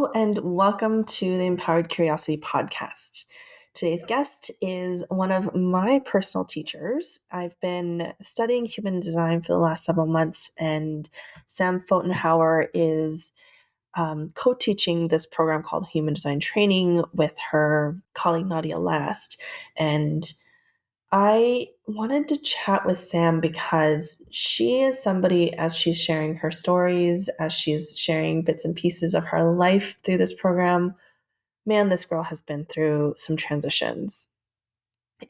Hello, and welcome to the Empowered Curiosity podcast. Today's guest is one of my personal teachers. I've been studying human design for the last several months, and Sam Pfotenhauer is co teaching this program called Human Design Training with her colleague Nadia Last. And I wanted to chat with Sam because she is somebody, as she's sharing her stories, as she's sharing bits and pieces of her life through this program, man, this girl has been through some transitions.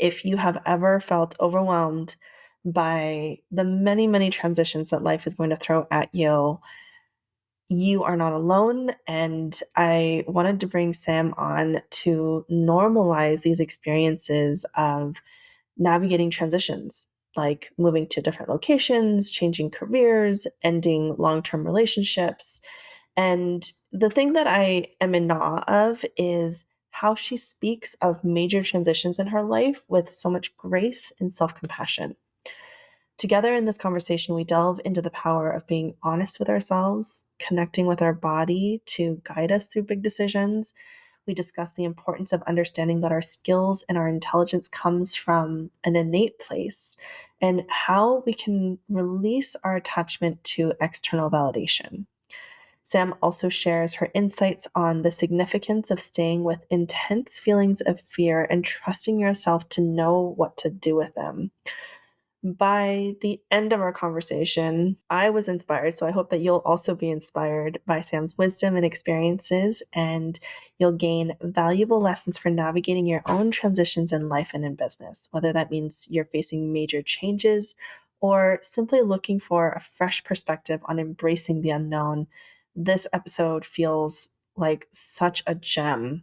If you have ever felt overwhelmed by the many, many transitions that life is going to throw at you, you are not alone. And I wanted to bring Sam on to normalize these experiences of navigating transitions, like moving to different locations, changing careers, ending long term relationships. And the thing that I am in awe of is how she speaks of major transitions in her life with so much grace and self compassion. Together in this conversation, we delve into the power of being honest with ourselves, connecting with our body to guide us through big decisions. We discuss the importance of understanding that our skills and our intelligence comes from an innate place and how we can release our attachment to external validation. Sam also shares her insights on the significance of staying with intense feelings of fear and trusting yourself to know what to do with them. By the end of our conversation, I was inspired. So I hope that you'll also be inspired by Sam's wisdom and experiences, and you'll gain valuable lessons for navigating your own transitions in life and in business, whether that means you're facing major changes or simply looking for a fresh perspective on embracing the unknown. This episode feels like such a gem.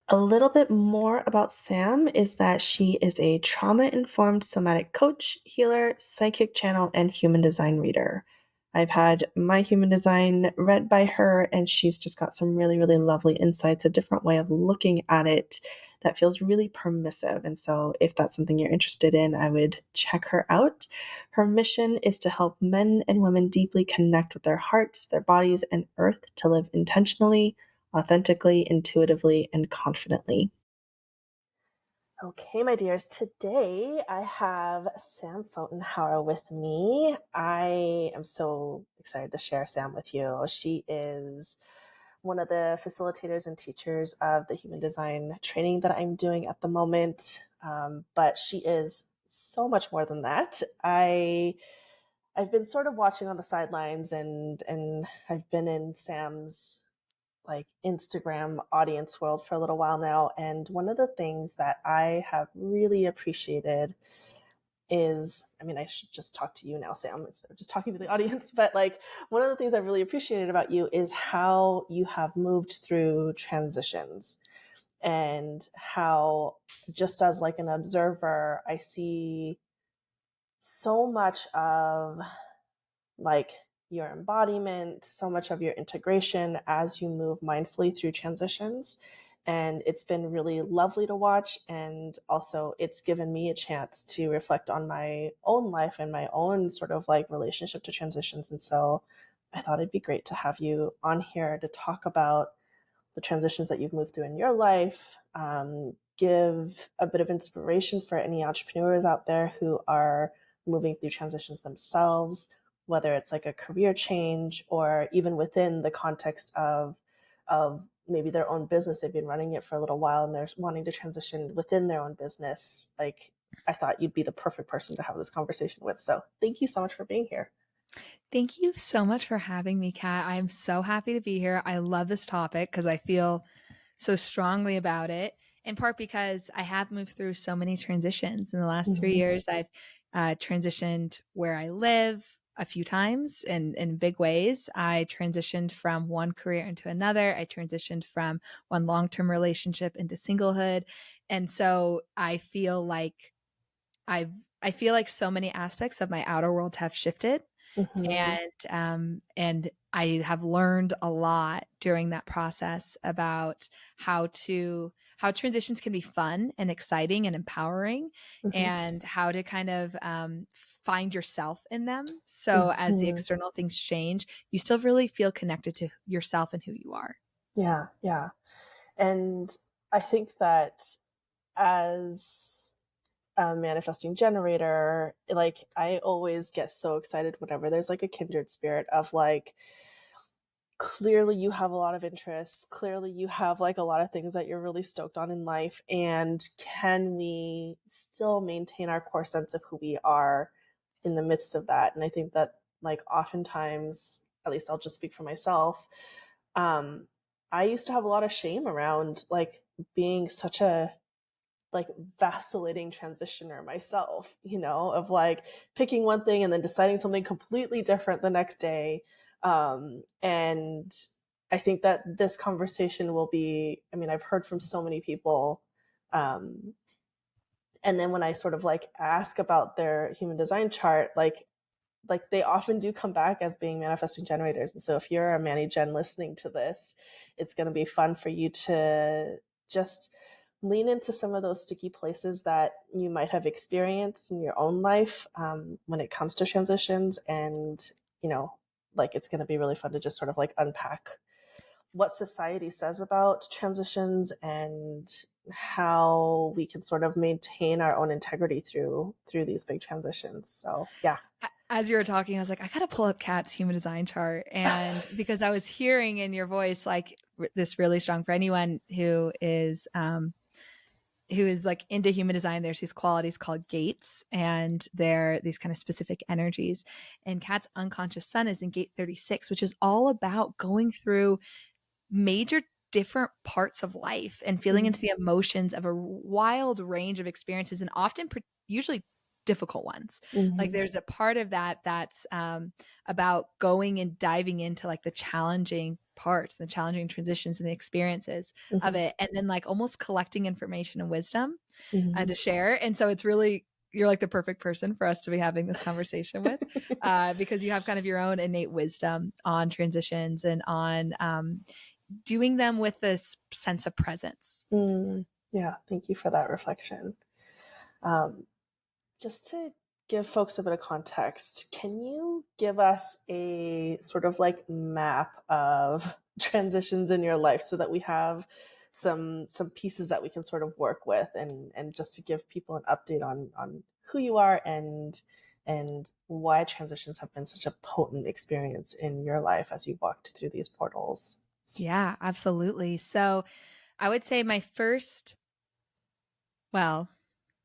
A little bit more about Sam is that she is a trauma-informed somatic coach, healer, psychic channel, and human design reader. I've had my human design read by her, and she's just got some really, really lovely insights, a different way of looking at it that feels really permissive. And so if that's something you're interested in, I would check her out. Her mission is to help men and women deeply connect with their hearts, their bodies, and earth to live intentionally, authentically, intuitively, and confidently. Okay, my dears, today I have Sam Pfotenhauer with me. I am so excited to share Sam with you. She is one of the facilitators and teachers of the human design training that I'm doing at the moment, but she is so much more than that. I've been sort of watching on the sidelines, and I've been in Sam's like Instagram audience world for a little while now. And one of the things that I have really appreciated is, I mean, I should just talk to you now, Sam, instead of just talking to the audience. But like, one of the things I've really appreciated about you is how you have moved through transitions, and how, just as like an observer, I see so much of like your embodiment, so much of your integration as you move mindfully through transitions. And it's been really lovely to watch. And also, it's given me a chance to reflect on my own life and my own sort of like relationship to transitions. And so I thought it'd be great to have you on here to talk about the transitions that you've moved through in your life, give a bit of inspiration for any entrepreneurs out there who are moving through transitions themselves, whether it's like a career change or even within the context of maybe their own business. They've been running it for a little while and they're wanting to transition within their own business. Like, I thought you'd be the perfect person to have this conversation with. So thank you so much for being here. Thank you so much for having me, Kat. I'm so happy to be here. I love this topic because I feel so strongly about it, in part because I have moved through so many transitions. In the last 3 years, I've transitioned where I live a few times in big ways. I transitioned from one career into another. I transitioned from one long-term relationship into singlehood. And so I feel like I've I feel like so many aspects of my outer world have shifted, Mm-hmm. and I have learned a lot during that process about how transitions can be fun and exciting and empowering, Mm-hmm. and how to kind of find yourself in them. So as the Mm-hmm. external things change, you still really feel connected to yourself and who you are. Yeah, yeah. And I think that as a manifesting generator, like I always get so excited whenever there's like a kindred spirit of like, clearly you have a lot of interests. Clearly you have like a lot of things that you're really stoked on in life. And can we still maintain our core sense of who we are in the midst of that? And I think that like oftentimes, at least I'll just speak for myself, um, I used to have a lot of shame around like being such a like vacillating transitioner myself, of like picking one thing and then deciding something completely different the next day. And I think that this conversation will be, I mean, I've heard from so many people. Um, and then when I sort of like ask about their human design chart, like they often do come back as being manifesting generators. And so if you're a Manny Gen listening to this, it's going to be fun for you to just lean into some of those sticky places that you might have experienced in your own life when it comes to transitions. And, you know, like it's going to be really fun to just sort of like unpack what society says about transitions and how we can sort of maintain our own integrity through these big transitions. So yeah. As you were talking, I was like, I gotta pull up Kat's human design chart. And because I was hearing in your voice, like this really strong for anyone who is like into human design, there's these qualities called gates, and they're these kind of specific energies. And Kat's unconscious sun is in gate 36, which is all about going through major different parts of life and feeling into the emotions of a wild range of experiences, and often usually difficult ones. Like Mm-hmm. there's a part of that that's about going and diving into like the challenging parts, the challenging transitions and the experiences of Mm-hmm. it, and then like almost collecting information and wisdom Mm-hmm. to share. And so it's really, you're like the perfect person for us to be having this conversation with, because you have kind of your own innate wisdom on transitions and on doing them with this sense of presence. Yeah, thank you for that reflection. Um, just to give folks a bit of context, can you give us a sort of like map of transitions in your life so that we have some pieces that we can sort of work with, and just to give people an update on who you are and why transitions have been such a potent experience in your life as you walked through these portals? Yeah, absolutely. So I would say my first, well,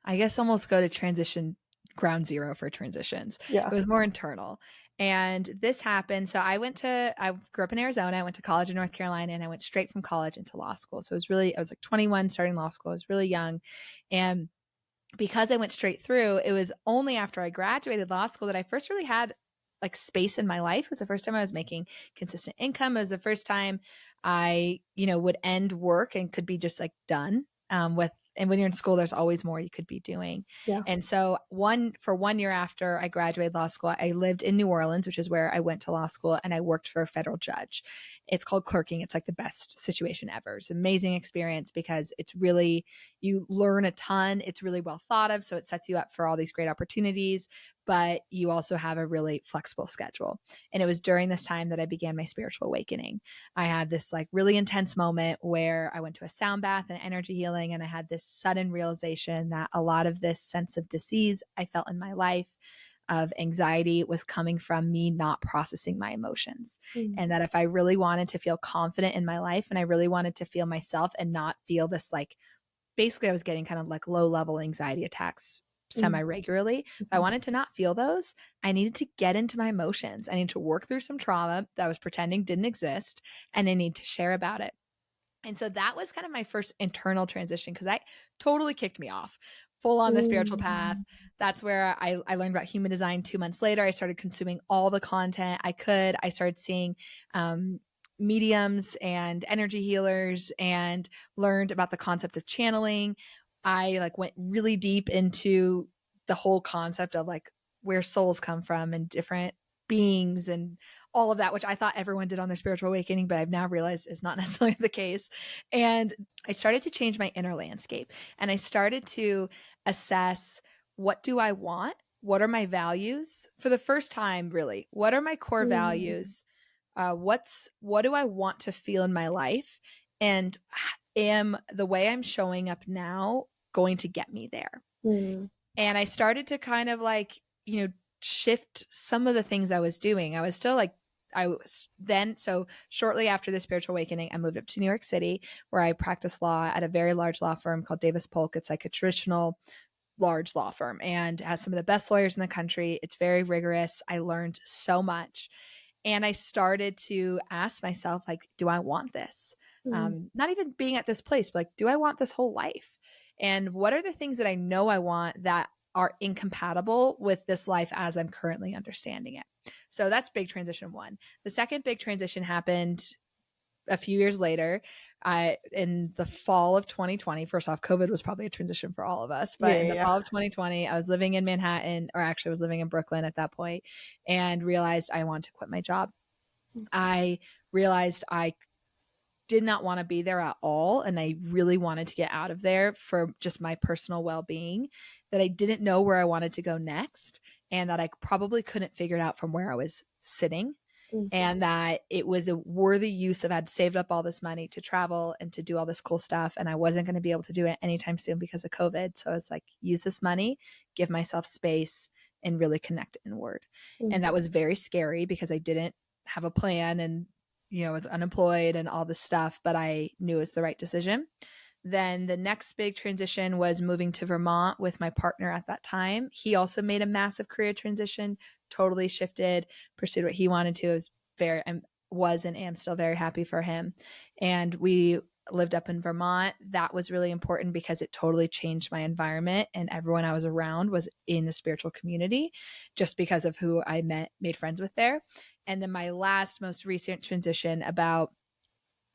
I guess almost go to transition ground zero for transitions. Yeah. It was more internal. And this happened. So I grew up in Arizona. I went to college in North Carolina, and I went straight from college into law school. So I was like 21 starting law school. I was really young. And because I went straight through, it was only after I graduated law school that I first really had like space in my life. It was the first time I was making consistent income. It was the first time I, would end work and could be just like done and when you're in school, there's always more you could be doing. Yeah. And so for 1 year after I graduated law school, I lived in New Orleans, which is where I went to law school, and I worked for a federal judge. It's called clerking. It's like the best situation ever. It's an amazing experience because you learn a ton. It's really well thought of. So it sets you up for all these great opportunities, but you also have a really flexible schedule. And it was during this time that I began my spiritual awakening. I had this like really intense moment where I went to a sound bath and energy healing, and I had this sudden realization that a lot of this sense of disease I felt in my life of anxiety was coming from me not processing my emotions. Mm. And that if I really wanted to feel confident in my life and I really wanted to feel myself and not feel this like, basically I was getting kind of like low level anxiety attacks semi Mm. regularly. If I Mhm. wanted to not feel those, I needed to get into my emotions. I needed to work through some trauma that I was pretending didn't exist, and I need to share about it. And so that was kind of my first internal transition, because that totally kicked me off full on the spiritual path. Mm. That's where I learned about human design 2 months later. I started consuming all the content I could. I started seeing mediums and energy healers and learned about the concept of channeling. I like went really deep into the whole concept of like where souls come from and different beings and all of that, which I thought everyone did on their spiritual awakening, but I've now realized is not necessarily the case. And I started to change my inner landscape, and I started to assess, what do I want? What are my values? For the first time, really, what are my core Mm. values? What do I want to feel in my life? And am the way I'm showing up now going to get me there? Mm. And I started to kind of like, shift some of the things I was doing. I was still like, I was then, so shortly after the spiritual awakening, I moved up to New York City, where I practiced law at a very large law firm called Davis Polk. It's like a traditional large law firm and has some of the best lawyers in the country. It's very rigorous. I learned so much. And I started to ask myself, like, do I want this? Mm. Not even being at this place, but like, do I want this whole life? And what are the things that I know I want that are incompatible with this life as I'm currently understanding it? So that's big transition one. The second big transition happened a few years later. In the fall of 2020, first off, COVID was probably a transition for all of us, but Yeah, in the yeah, fall of 2020, I was living in Manhattan, or actually I was living in Brooklyn at that point, and realized I wanted to quit my job. yeah. I realized I did not want to be there at all. And I really wanted to get out of there for just my personal well being, that I didn't know where I wanted to go next, and that I probably couldn't figure it out from where I was sitting, Mm. and that it was a worthy use of, I'd saved up all this money to travel and to do all this cool stuff, and I wasn't going to be able to do it anytime soon because of COVID. So I was like, use this money, give myself space, and really connect inward. Mm. And that was very scary because I didn't have a plan, and was unemployed and all this stuff, but I knew it was the right decision. Then the next big transition was moving to Vermont with my partner at that time. He also made a massive career transition, totally shifted, pursued what he wanted to. Was and am still very happy for him. And we lived up in Vermont. That was really important because it totally changed my environment, and everyone I was around was in the spiritual community just because of who I made friends with there. And then my last, most recent transition, about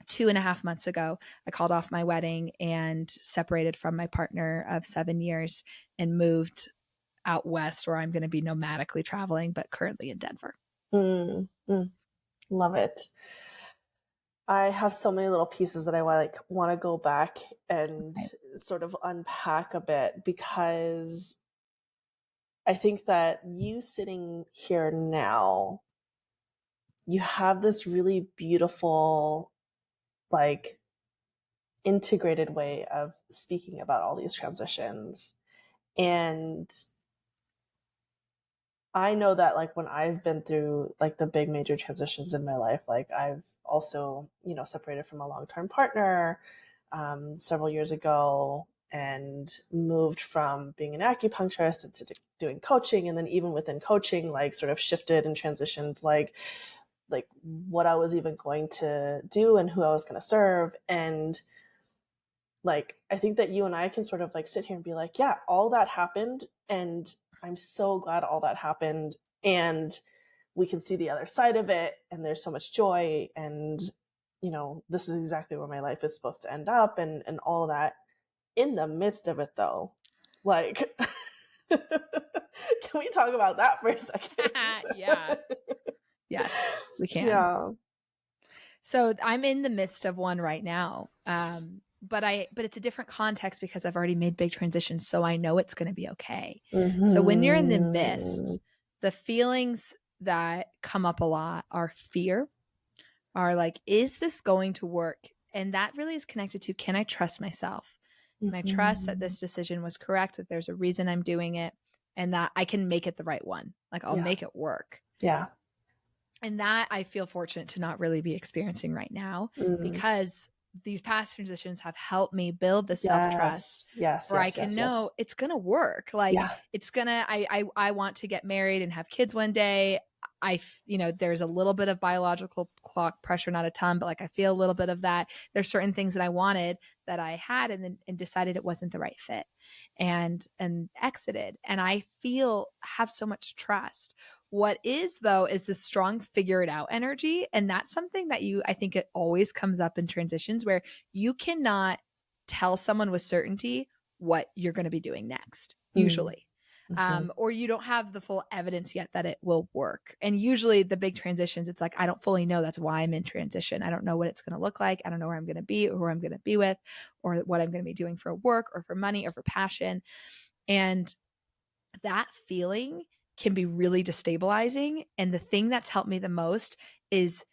2.5 months ago, I called off my wedding and separated from my partner of 7 years and moved out west, where I'm going to be nomadically traveling, but currently in Denver. Mm. Mm. Love it. I have so many little pieces that I want to go back and Right. sort of unpack a bit, because I think that you sitting here now, you have this really beautiful, like, integrated way of speaking about all these transitions. And I know that, like, when I've been through like the big major transitions in my life, like I've also, separated from a long-term partner several years ago, and moved from being an acupuncturist into doing coaching. And then even within coaching, like, sort of shifted and transitioned, like what I was even going to do and who I was going to serve. And like, I think that you and I can sort of like sit here and be like, yeah, all that happened, and I'm so glad all that happened, and we can see the other side of it, and there's so much joy, and this is exactly where my life is supposed to end up, and all of that. In the midst of it, though, like, can we talk about that for a second? Yeah. Yes, we can. Yeah. So I'm in the midst of one right now. But it's a different context because I've already made big transitions, so I know it's going to be okay. So when you're in the Mm-hmm. midst, the feelings that come up a lot are fear, are like, is this going to work? And that really is connected to, can I trust myself? Can I trust that Mm-hmm. this decision was correct, that there's a reason I'm doing it, and that I can make it the right one? Like, I'll Yeah. make it work. Yeah. And that I feel fortunate to not really be experiencing right now, Mm. because these past transitions have helped me build the self-trust Yes. Yes. where I Yes. can Yes. Yes. know it's gonna work. Like, Yeah. it's gonna. I want to get married and have kids one day. There's a little bit of biological clock pressure, not a ton, but like I feel a little bit of that. There's certain things that I wanted that I had, and decided it wasn't the right fit, and exited. And I have so much trust. What is, though, is this strong figure it out energy, and that's something that I think it always comes up in transitions, where you cannot tell someone with certainty what you're going to be doing next, Mm. usually. Mm-hmm. Or you don't have the full evidence yet that it will work. And usually the big transitions, it's like, I don't fully know. That's why I'm in transition. I don't know what it's going to look like. I don't know where I'm going to be, or who I'm going to be with, or what I'm going to be doing for work or for money or for passion. And that feeling can be really destabilizing. And the thing that's helped me the most is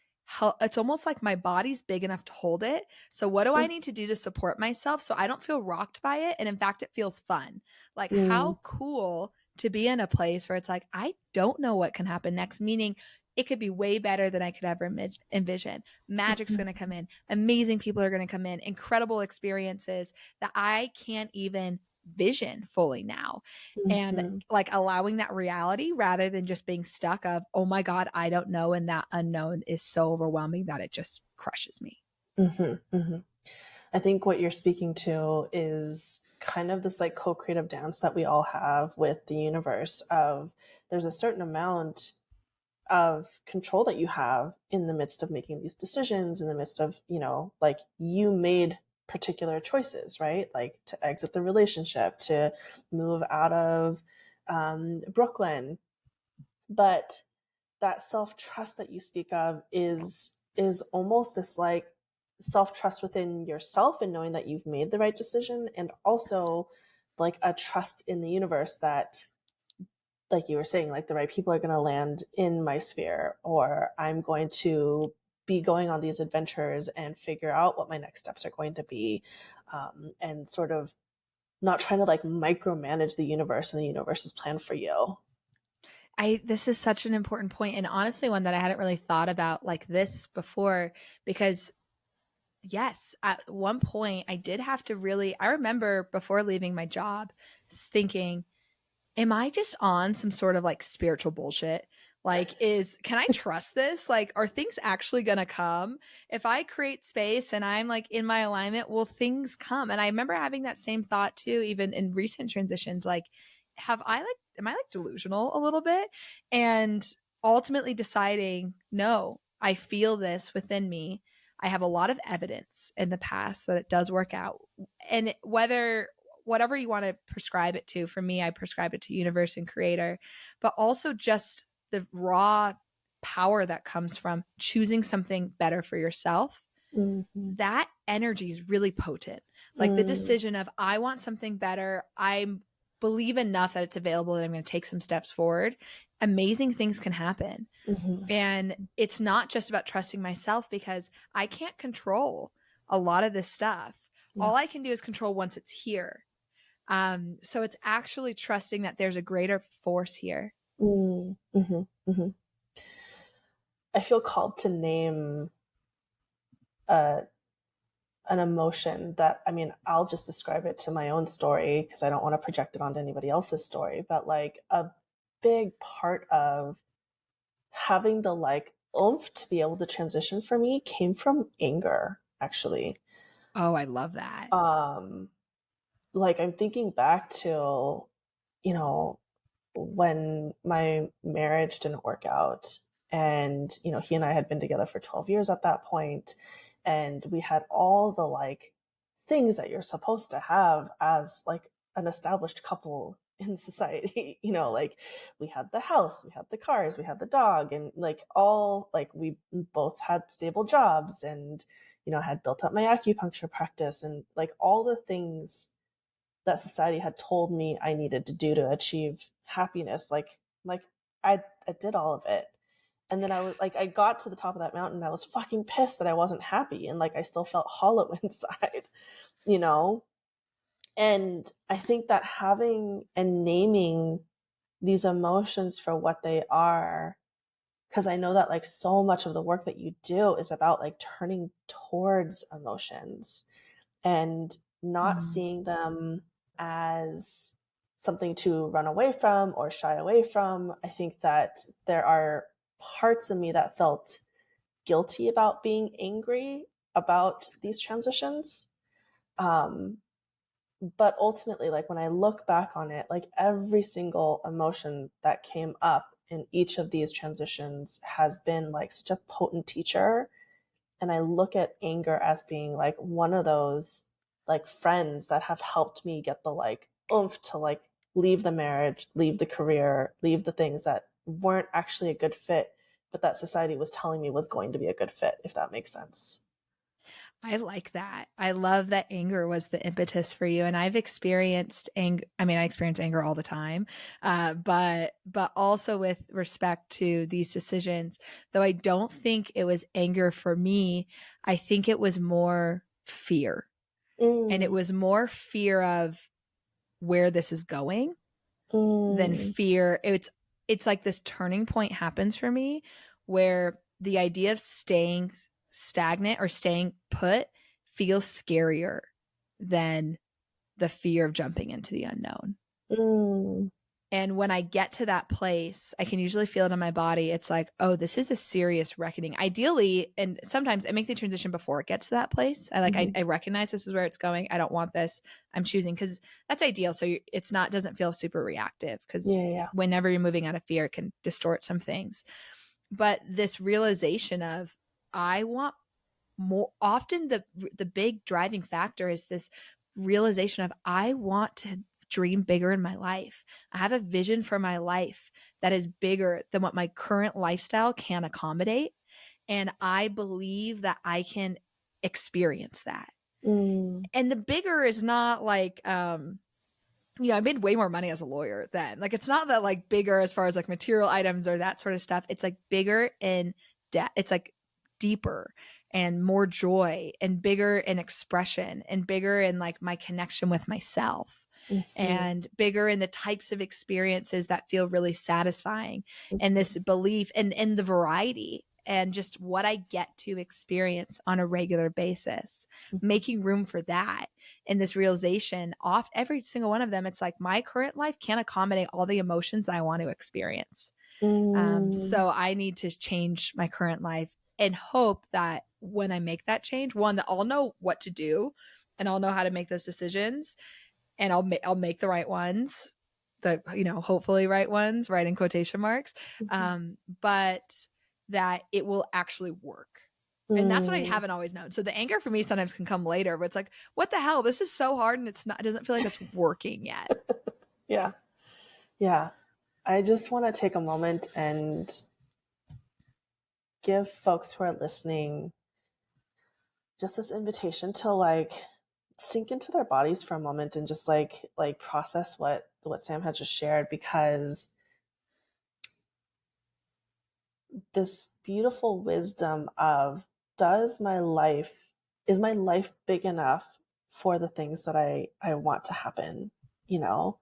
it's almost like my body's big enough to hold it. So what do I need to do to support myself so I don't feel rocked by it? And in fact, it feels fun. Like, Mm, how cool to be in a place where it's like, I don't know what can happen next, meaning it could be way better than I could ever envision. Magic's going to come in, amazing people are going to come in, incredible experiences that I can't even vision fully now. And mhm, like allowing that reality rather than just being stuck of, oh my God, I don't know. And that unknown is so overwhelming that it just crushes me. mhm, mhm. I think what you're speaking to is kind of this like co-creative dance that we all have with the universe of there's a certain amount of control that you have in the midst of making these decisions, in the midst of, like you made particular choices, right? Like to exit the relationship, to move out of Brooklyn. But that self-trust that you speak of is almost this like self-trust within yourself and knowing that you've made the right decision, and also like a trust in the universe that, like you were saying, like the right people are going to land in my sphere, or I'm going to be going on these adventures and figure out what my next steps are going to be, and sort of not trying to like micromanage the universe and the universe's plan for you. This is such an important point, and honestly one that I hadn't really thought about like this before, because yes, at one point I did have to really, I remember before leaving my job thinking, am I just on some sort of like spiritual bullshit? Like, can I trust this? Like, are things actually gonna come? If I create space and I'm like in my alignment, will things come? And I remember having that same thought too, even in recent transitions. Like, am I like delusional a little bit? And ultimately deciding, no, I feel this within me. I have a lot of evidence in the past that it does work out. And whatever you want to prescribe it to. For me, I prescribe it to universe and creator, but also just the raw power that comes from choosing something better for yourself. Mm-hmm. That energy is really potent. Like the Mm-hmm. decision of, I want something better. I believe enough that it's available that I'm going to take some steps forward. Amazing things can happen. Mm-hmm. And it's not just about trusting myself because I can't control a lot of this stuff. Yeah. All I can do is control once it's here. So it's actually trusting that there's a greater force here. Mm-hmm. Mm-hmm. I feel called to name uh, an emotion that, I mean, I'll just describe it to my own story because I don't want to project it onto anybody else's story. But like a big part of having the like oomph to be able to transition for me came from anger, actually. Oh, I love that. Um, like I'm thinking back to, you know, when my marriage didn't work out, and he and I had been together for 12 years at that point, and we had all the like things that you're supposed to have as like an established couple in society. Like we had the house, we had the cars, we had the dog, and like all like we both had stable jobs, and had built up my acupuncture practice, and like all the things that society had told me I needed to do to achieve happiness. Like I did all of it. And then I was like, I got to the top of that mountain and I was fucking pissed that I wasn't happy, and like I still felt hollow inside, you know? And I think that having and naming these emotions for what they are, because I know that like so much of the work that you do is about like turning towards emotions and not Mm. seeing them as something to run away from or shy away from. I think that there are parts of me that felt guilty about being angry about these transitions. Um, but ultimately, like when I look back on it, like every single emotion that came up in each of these transitions has been like such a potent teacher. And I look at anger as being like one of those like friends that have helped me get the like oomph to like leave the marriage, leave the career, leave the things that weren't actually a good fit, but that society was telling me was going to be a good fit, if that makes sense. I like that. I love that anger was the impetus for you. And I've experienced anger. I mean, I experience anger all the time, but also with respect to these decisions. Though I don't think it was anger for me. I think it was more fear, and it Mm, was more fear of where this is going than mm, fear. It's like this turning point happens for me where the idea of staying stagnant or staying put feels scarier than the fear of jumping into the unknown. mm, And when I get to that place, I can usually feel it in my body. It's like, oh, this is a serious reckoning. Ideally, and sometimes I make the transition before it gets to that place. mhm. I recognize this is where it's going. I don't want this. I'm choosing, because that's ideal. So it's not, doesn't feel super reactive, because Yeah, yeah. whenever you're moving out of fear, it can distort some things. But this realization of, I want more, often the big driving factor is this realization of, I want to dream bigger in my life. I have a vision for my life that is bigger than what my current lifestyle can accommodate, and I believe that I can experience that. Mm, And the bigger is not like I made way more money as a lawyer then. Like, it's not that like bigger as far as like material items or that sort of stuff. It's like bigger in debt. It's like deeper and more joy, and bigger in expression, and bigger in like my connection with myself, mhm, and bigger in the types of experiences that feel really satisfying, and mhm, this belief in the variety and just what I get to experience on a regular basis, mhm, making room for that. And this realization, off every single one of them, it's like, my current life can't accommodate all the emotions I want to experience. mm, So I need to change my current life, and hope that when I make that change, one, that I'll know what to do, and I'll know how to make those decisions, and I'll make the right ones, the hopefully right ones, right in quotation marks, mhm, but that it will actually work. And that's what I mm. haven't always known. So the anger for me sometimes can come later, but it's like, what the hell? This is so hard, and it doesn't feel like it's working yet. Yeah, yeah. I just want to take a moment and give folks who are listening just this invitation to like sink into their bodies for a moment and just like process what Sam had just shared, because this beautiful wisdom of, does my life is my life big enough for the things that I want to happen, you know?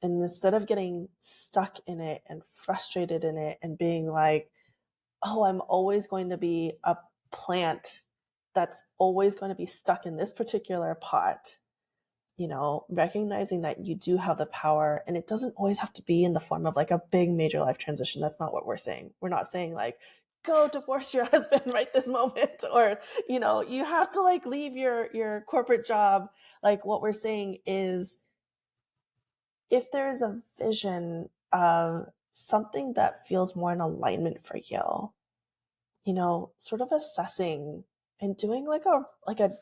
And instead of getting stuck in it and frustrated in it and being like, oh, I'm always going to be a plant that's always going to be stuck in this particular pot, recognizing that you do have the power, and it doesn't always have to be in the form of like a big major life transition. That's not what we're saying. We're not saying like, go divorce your husband right this moment, or, you have to like leave your corporate job. Like, what we're saying is, if there is a vision of something that feels more in alignment for you, sort of assessing and doing like a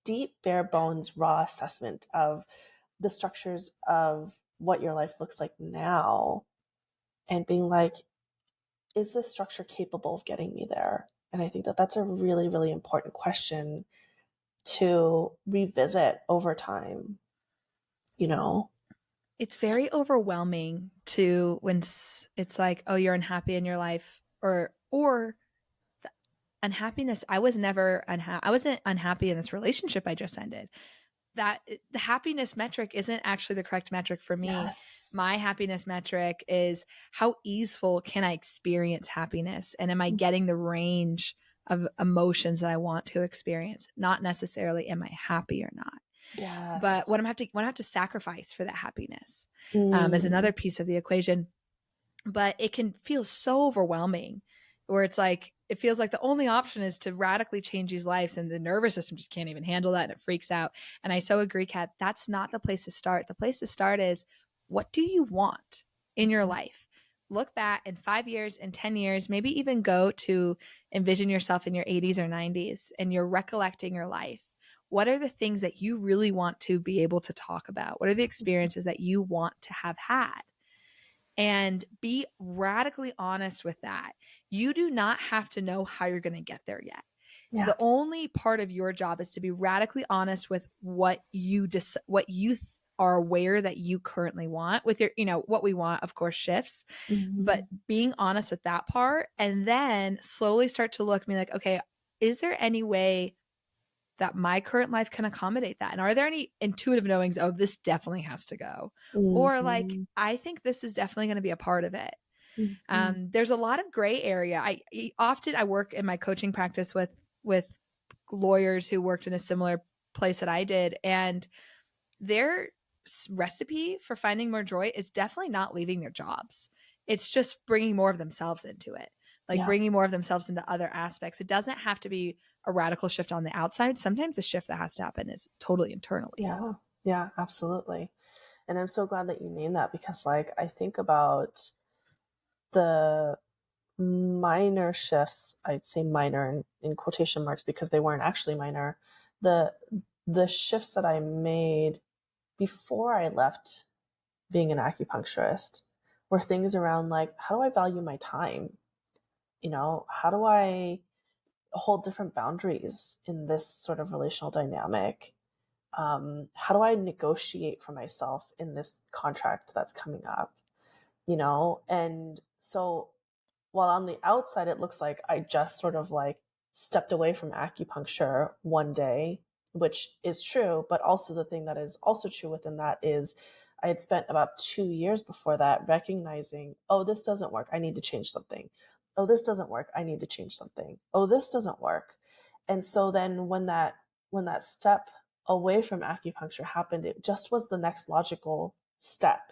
deep bare bones raw assessment of the structures of what your life looks like now, and being like, is this structure capable of getting me there? And I think that that's a really, really important question to revisit over time, you know? It's very overwhelming to when it's like, oh, you're unhappy in your life, or unhappiness. I was never unhappy. I wasn't unhappy in this relationship I just ended. That the happiness metric isn't actually the correct metric for me. Yes. My happiness metric is, how easeful can I experience happiness, and am I getting the range of emotions that I want to experience? Not necessarily am I happy or not, but Yes. what I have to sacrifice for that happiness, is Mm. another piece of the equation. But it can feel so overwhelming, where it's like, it feels like the only option is to radically change these lives, and the nervous system just can't even handle that, and it freaks out. And I so agree, Kat, that's not the place to start. The place to start is, what do you want in your Mhm. life? Look back in 5 years, in 10 years, maybe even go to envision yourself in your 80s or 90s, and you're recollecting your life. What are the things that you really want to be able to talk about? What are the experiences that you want to have had? And be radically honest with that. You do not have to know how you're going to get there yet. Yeah. The only part of your job is to be radically honest with what you are aware that you currently want with your, what we want, of course, shifts, but Mhm. being honest with that part and then slowly start to look me like, okay, is there any way that my current life can accommodate that? And are there any intuitive knowings, oh, this definitely has to go? Or like, Mhm. I think this is definitely going to be a part of it. Mhm. There's a lot of gray area. I work in my coaching practice with lawyers who worked in a similar place that I did, and their recipe for finding more joy is definitely not leaving their jobs. It's just bringing more of themselves into it, like Yeah. bringing more of themselves into other aspects. It doesn't have to be a radical shift on the outside. Sometimes the shift that has to happen is totally internally. Yeah. Yeah, absolutely. And I'm so glad that you named that because like I think about the minor shifts, I'd say minor in quotation marks because they weren't actually minor. The the shifts that I made before I left being an acupuncturist were things around like how do I value my time? How do I hold different boundaries in this sort of relational dynamic? How do I negotiate for myself in this contract that's coming up? And so while on the outside it looks like I just sort of like stepped away from acupuncture one day, which is true, but also the thing that is also true within that is I had spent about 2 years before that recognizing, oh, this doesn't work, I need to change something. Oh, this doesn't work, I need to change something. Oh, this doesn't work. And so then when that step away from acupuncture happened, it just was the next logical step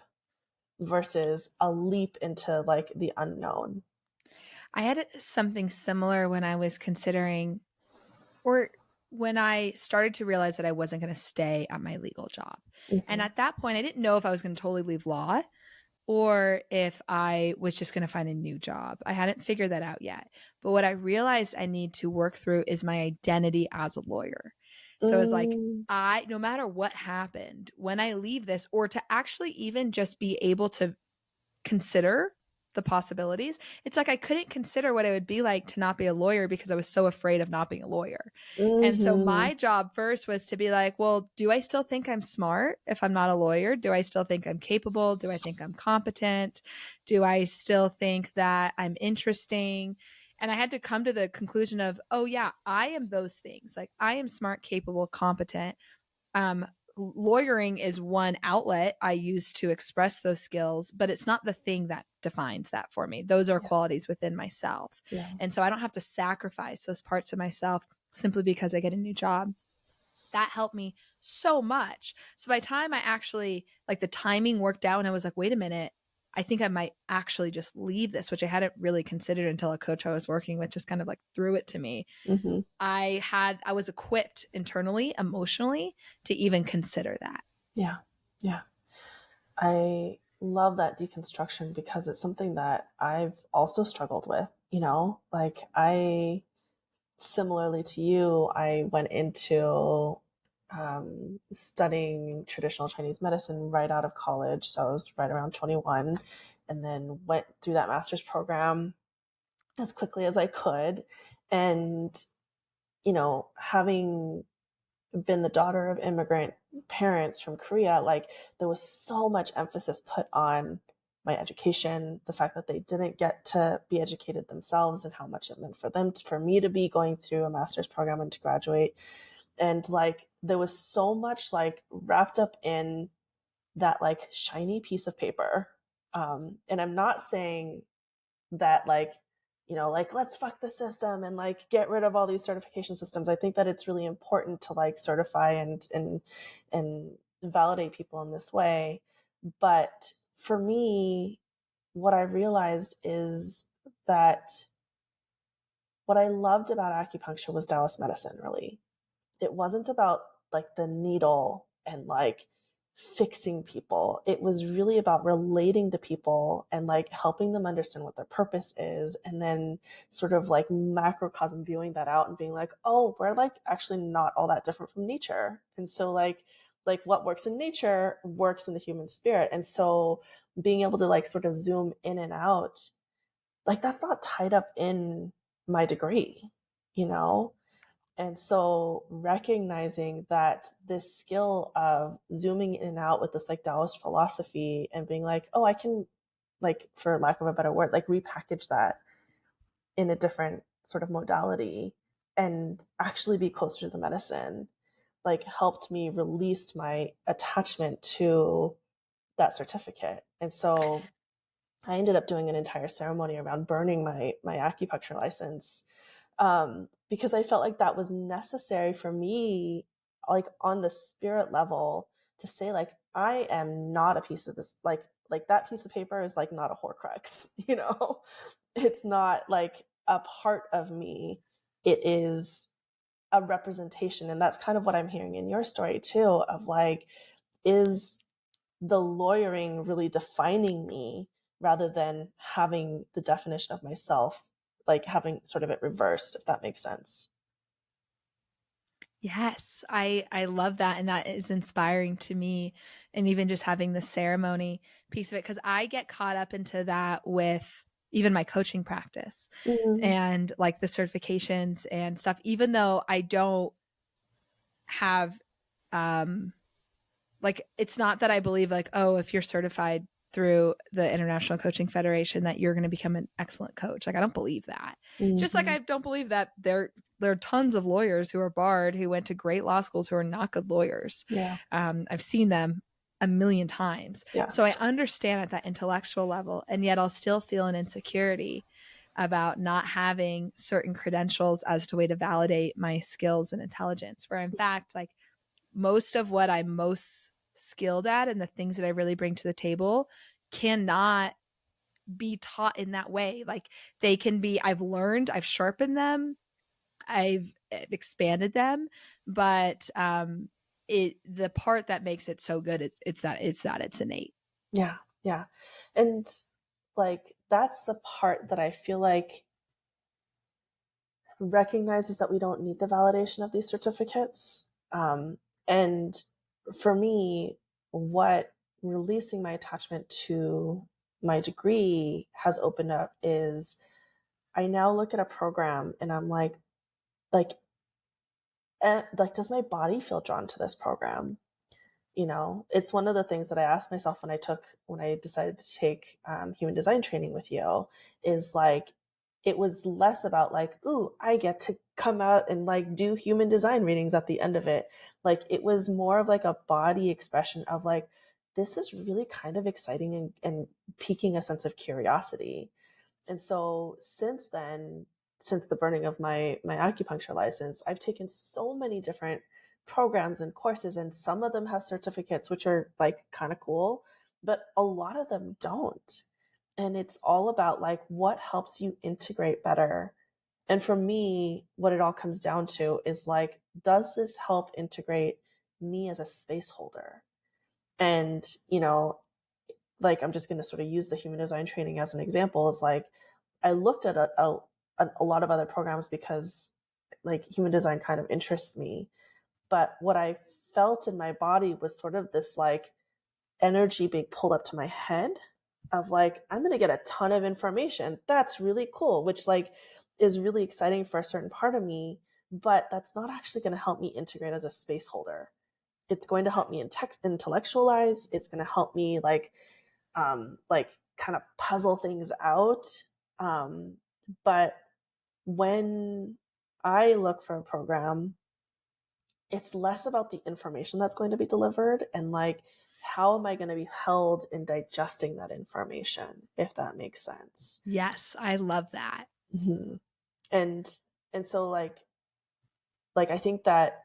versus a leap into like the unknown. I had something similar when I was considering, or when I started to realize that I wasn't going to stay at my legal job. And Mhm. at that point, I didn't know if I was going to totally leave law or if I was just going to find a new job. I hadn't figured that out yet. But what I realized I need to work through is my identity as a lawyer. So it's like, Mm, no matter what happened, when I leave this, or to actually even just be able to consider the possibilities, it's like I couldn't consider what it would be like to not be a lawyer because I was so afraid of not being a lawyer. And so mhm. my job first was to be like, well, do I still think I'm smart if I'm not a lawyer? Do I still think I'm capable? Do I think I'm competent? Do I still think that I'm interesting? And I had to come to the conclusion of, oh, yeah, I am those things. Like I am smart, capable, competent. um, Lawyering is one outlet I use to express those skills, but it's not the thing that defines that for me. Those are Yeah, qualities within myself. yeah, And so I don't have to sacrifice those parts of myself simply because I get a new job. That helped me so much. So by the time I actually, like, the timing worked out and I was like, wait a minute, I think I might actually just leave this, which I hadn't really considered until a coach I was working with just kind of like threw it to me. mhm. I was equipped internally, emotionally, to even consider that. Yeah, yeah. I love that deconstruction because it's something that I've also struggled with, like similarly to you, I went into studying traditional Chinese medicine right out of college. So I was right around 21 and then went through that master's program as quickly as I could. And, having been the daughter of immigrant parents from Korea, like there was so much emphasis put on my education, the fact that they didn't get to be educated themselves and how much it meant for them, for me to be going through a master's program and to graduate. And like, there was so much like wrapped up in that like shiny piece of paper. And I'm not saying that like like let's fuck the system and like get rid of all these certification systems. I think that it's really important to like certify and validate people in this way, but for me what I realized is that what I loved about acupuncture was Taoist medicine. Really, it wasn't about like the needle and like fixing people. It was really about relating to people and like helping them understand what their purpose is. And then sort of like macrocosm viewing that out and being like, oh, we're like actually not all that different from nature. And so like what works in nature works in the human spirit. And so being able to like sort of zoom in and out, like that's not tied up in my degree, you know? And so recognizing that this skill of zooming in and out with this like Taoist philosophy and being like, oh, I can, like, for lack of a better word, like repackage that in a different sort of modality and actually be closer to the medicine, like helped me release my attachment to that certificate. And so I ended up doing an entire ceremony around burning my acupuncture license, because I felt like that was necessary for me, like on the spirit level, to say like I am not a piece of this, like that piece of paper is like not a Horcrux, you know, it's not like a part of me. It is a representation, and that's kind of what I'm hearing in your story too. Of like, is the lawyering really defining me rather than having the definition of myself, like having sort of it reversed, if that makes sense. Yes, I love that, and that is inspiring to me, and even just having the ceremony piece of it, because I get caught up into that with even my coaching practice Mm, and like the certifications and stuff, even though I don't have um like it's not that I believe like, oh, if you're certified through the International Coaching Federation that you're going to become an excellent coach. Like I don't believe that. Just like mhm. I don't believe that there are tons of lawyers who are barred who went to great law schools who are not good lawyers. Yeah, I've seen them a million times. yeah, So I understand at that intellectual level, and yet I'll still feel an insecurity about not having certain credentials as to way to validate my skills and intelligence. Where in fact, like most of what I'm most skilled at and the things that I really bring to the table cannot be taught in that way. Like they can be, I've learned, I've sharpened them, I've expanded them, but the part that makes it so good, it's that it's innate. yeah, yeah. And like that's the part that I feel like recognizes that we don't need the validation of these certificates. And for me, what releasing my attachment to my degree has opened up is I now look at a program and I'm like, like, does my body feel drawn to this program? You know, it's one of the things that I asked myself when I decided to take human design training with you, is like, it was less about like, ooh, I get to come out and like do human design readings at the end of it. Like, it was more of like a body expression of like, this is really kind of exciting and piquing a sense of curiosity. And so since then, since the burning of my acupuncture license, I've taken so many different programs and courses, and some of them have certificates, which are like kind of cool, but a lot of them don't. And it's all about like what helps you integrate better. And for me, what it all comes down to is like, does this help integrate me as a space holder? And, you know, like I'm just going to sort of use the human design training as an example. Is like I looked at a lot of other programs because like human design kind of interests me. But what I felt in my body was sort of this like energy being pulled up to my head of like, I'm going to get a ton of information. That's really cool, which like is really exciting for a certain part of me. But that's not actually going to help me integrate as a space holder. It's going to help me intellectualize. It's going to help me like kind of puzzle things out. Um, but when I look for a program, it's less about the information that's going to be delivered and like, how am I going to be held in digesting that information, if that makes sense. Yes, I love that. Mm-hmm. And and so like I think that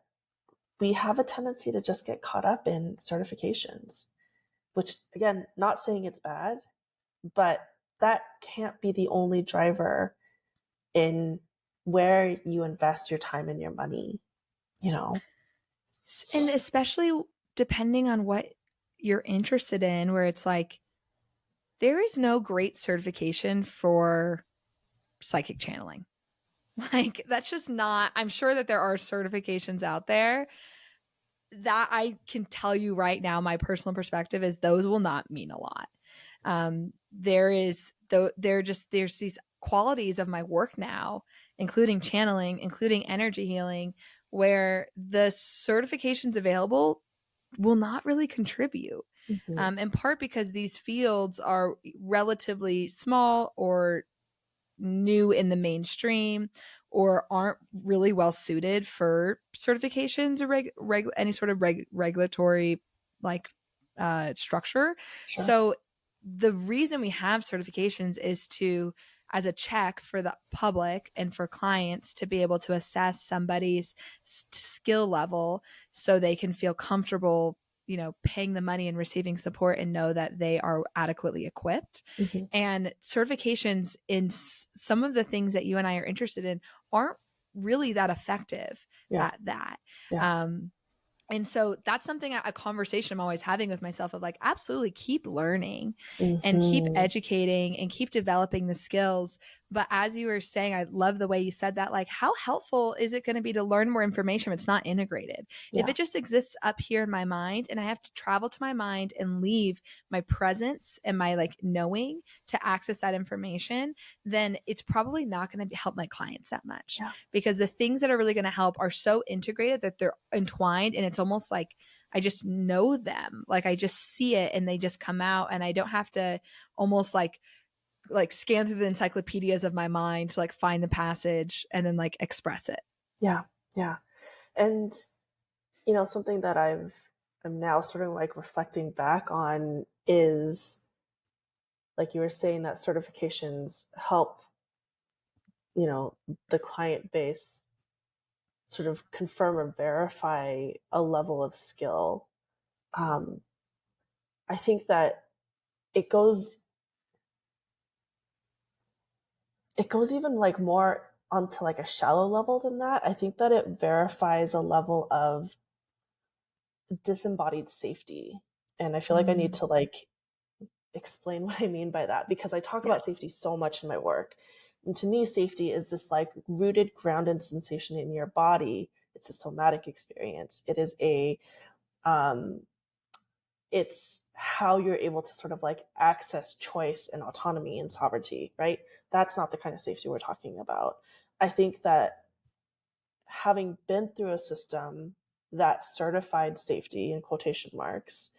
we have a tendency to just get caught up in certifications, which again, not saying it's bad, but that can't be the only driver in where you invest your time and your money, you know? And especially depending on what you're interested in, where it's like, there is no great certification for psychic channeling. Like, that's just not, I'm sure that there are certifications out there that I can tell you right now, my personal perspective is those will not mean a lot. There is, though, there's these qualities of my work now including channeling, including energy healing, where the certifications available will not really contribute. Mm-hmm. In part because these fields are relatively small or new in the mainstream or aren't really well suited for certifications or any sort of regulatory like structure. Sure. So the reason we have certifications is to as a check for the public and for clients to be able to assess somebody's skill level so they can feel comfortable, you know, paying the money and receiving support and know that they are adequately equipped. Mm-hmm. And certifications in some of the things that you and I are interested in aren't really that effective Yeah. at that. Yeah. Um, and so that's something, a conversation I'm always having with myself of like, absolutely keep learning and keep Mm-hmm. educating and keep developing the skills. But as you were saying, I love the way you said that. Like, how helpful is it going to be to learn more information if it's not integrated? If Yeah. it just exists up here in my mind and I have to travel to my mind and leave my presence and my like knowing to access that information, then it's probably not going to help my clients that much, Yeah. because the things that are really going to help are so integrated that they're entwined, and it's almost like I just know them. Like I just see it and they just come out, and I don't have to almost like scan through the encyclopedias of my mind to like find the passage and then like express it. Yeah. Yeah. And something that I'm now sort of like reflecting back on is, like you were saying, that certifications help, the client base sort of confirm or verify a level of skill. Um, I think that it goes it goes even like more onto like a shallow level than that. I think that it verifies a level of disembodied safety. And I feel like I need Mm, to like explain what I mean by that, because I talk about yes. safety so much in my work. And to me, safety is this like rooted, grounded sensation in your body. It's a somatic experience. Um, it's how you're able to sort of like access choice and autonomy and sovereignty, right? That's not the kind of safety we're talking about. I think that having been through a system that certified safety in quotation marks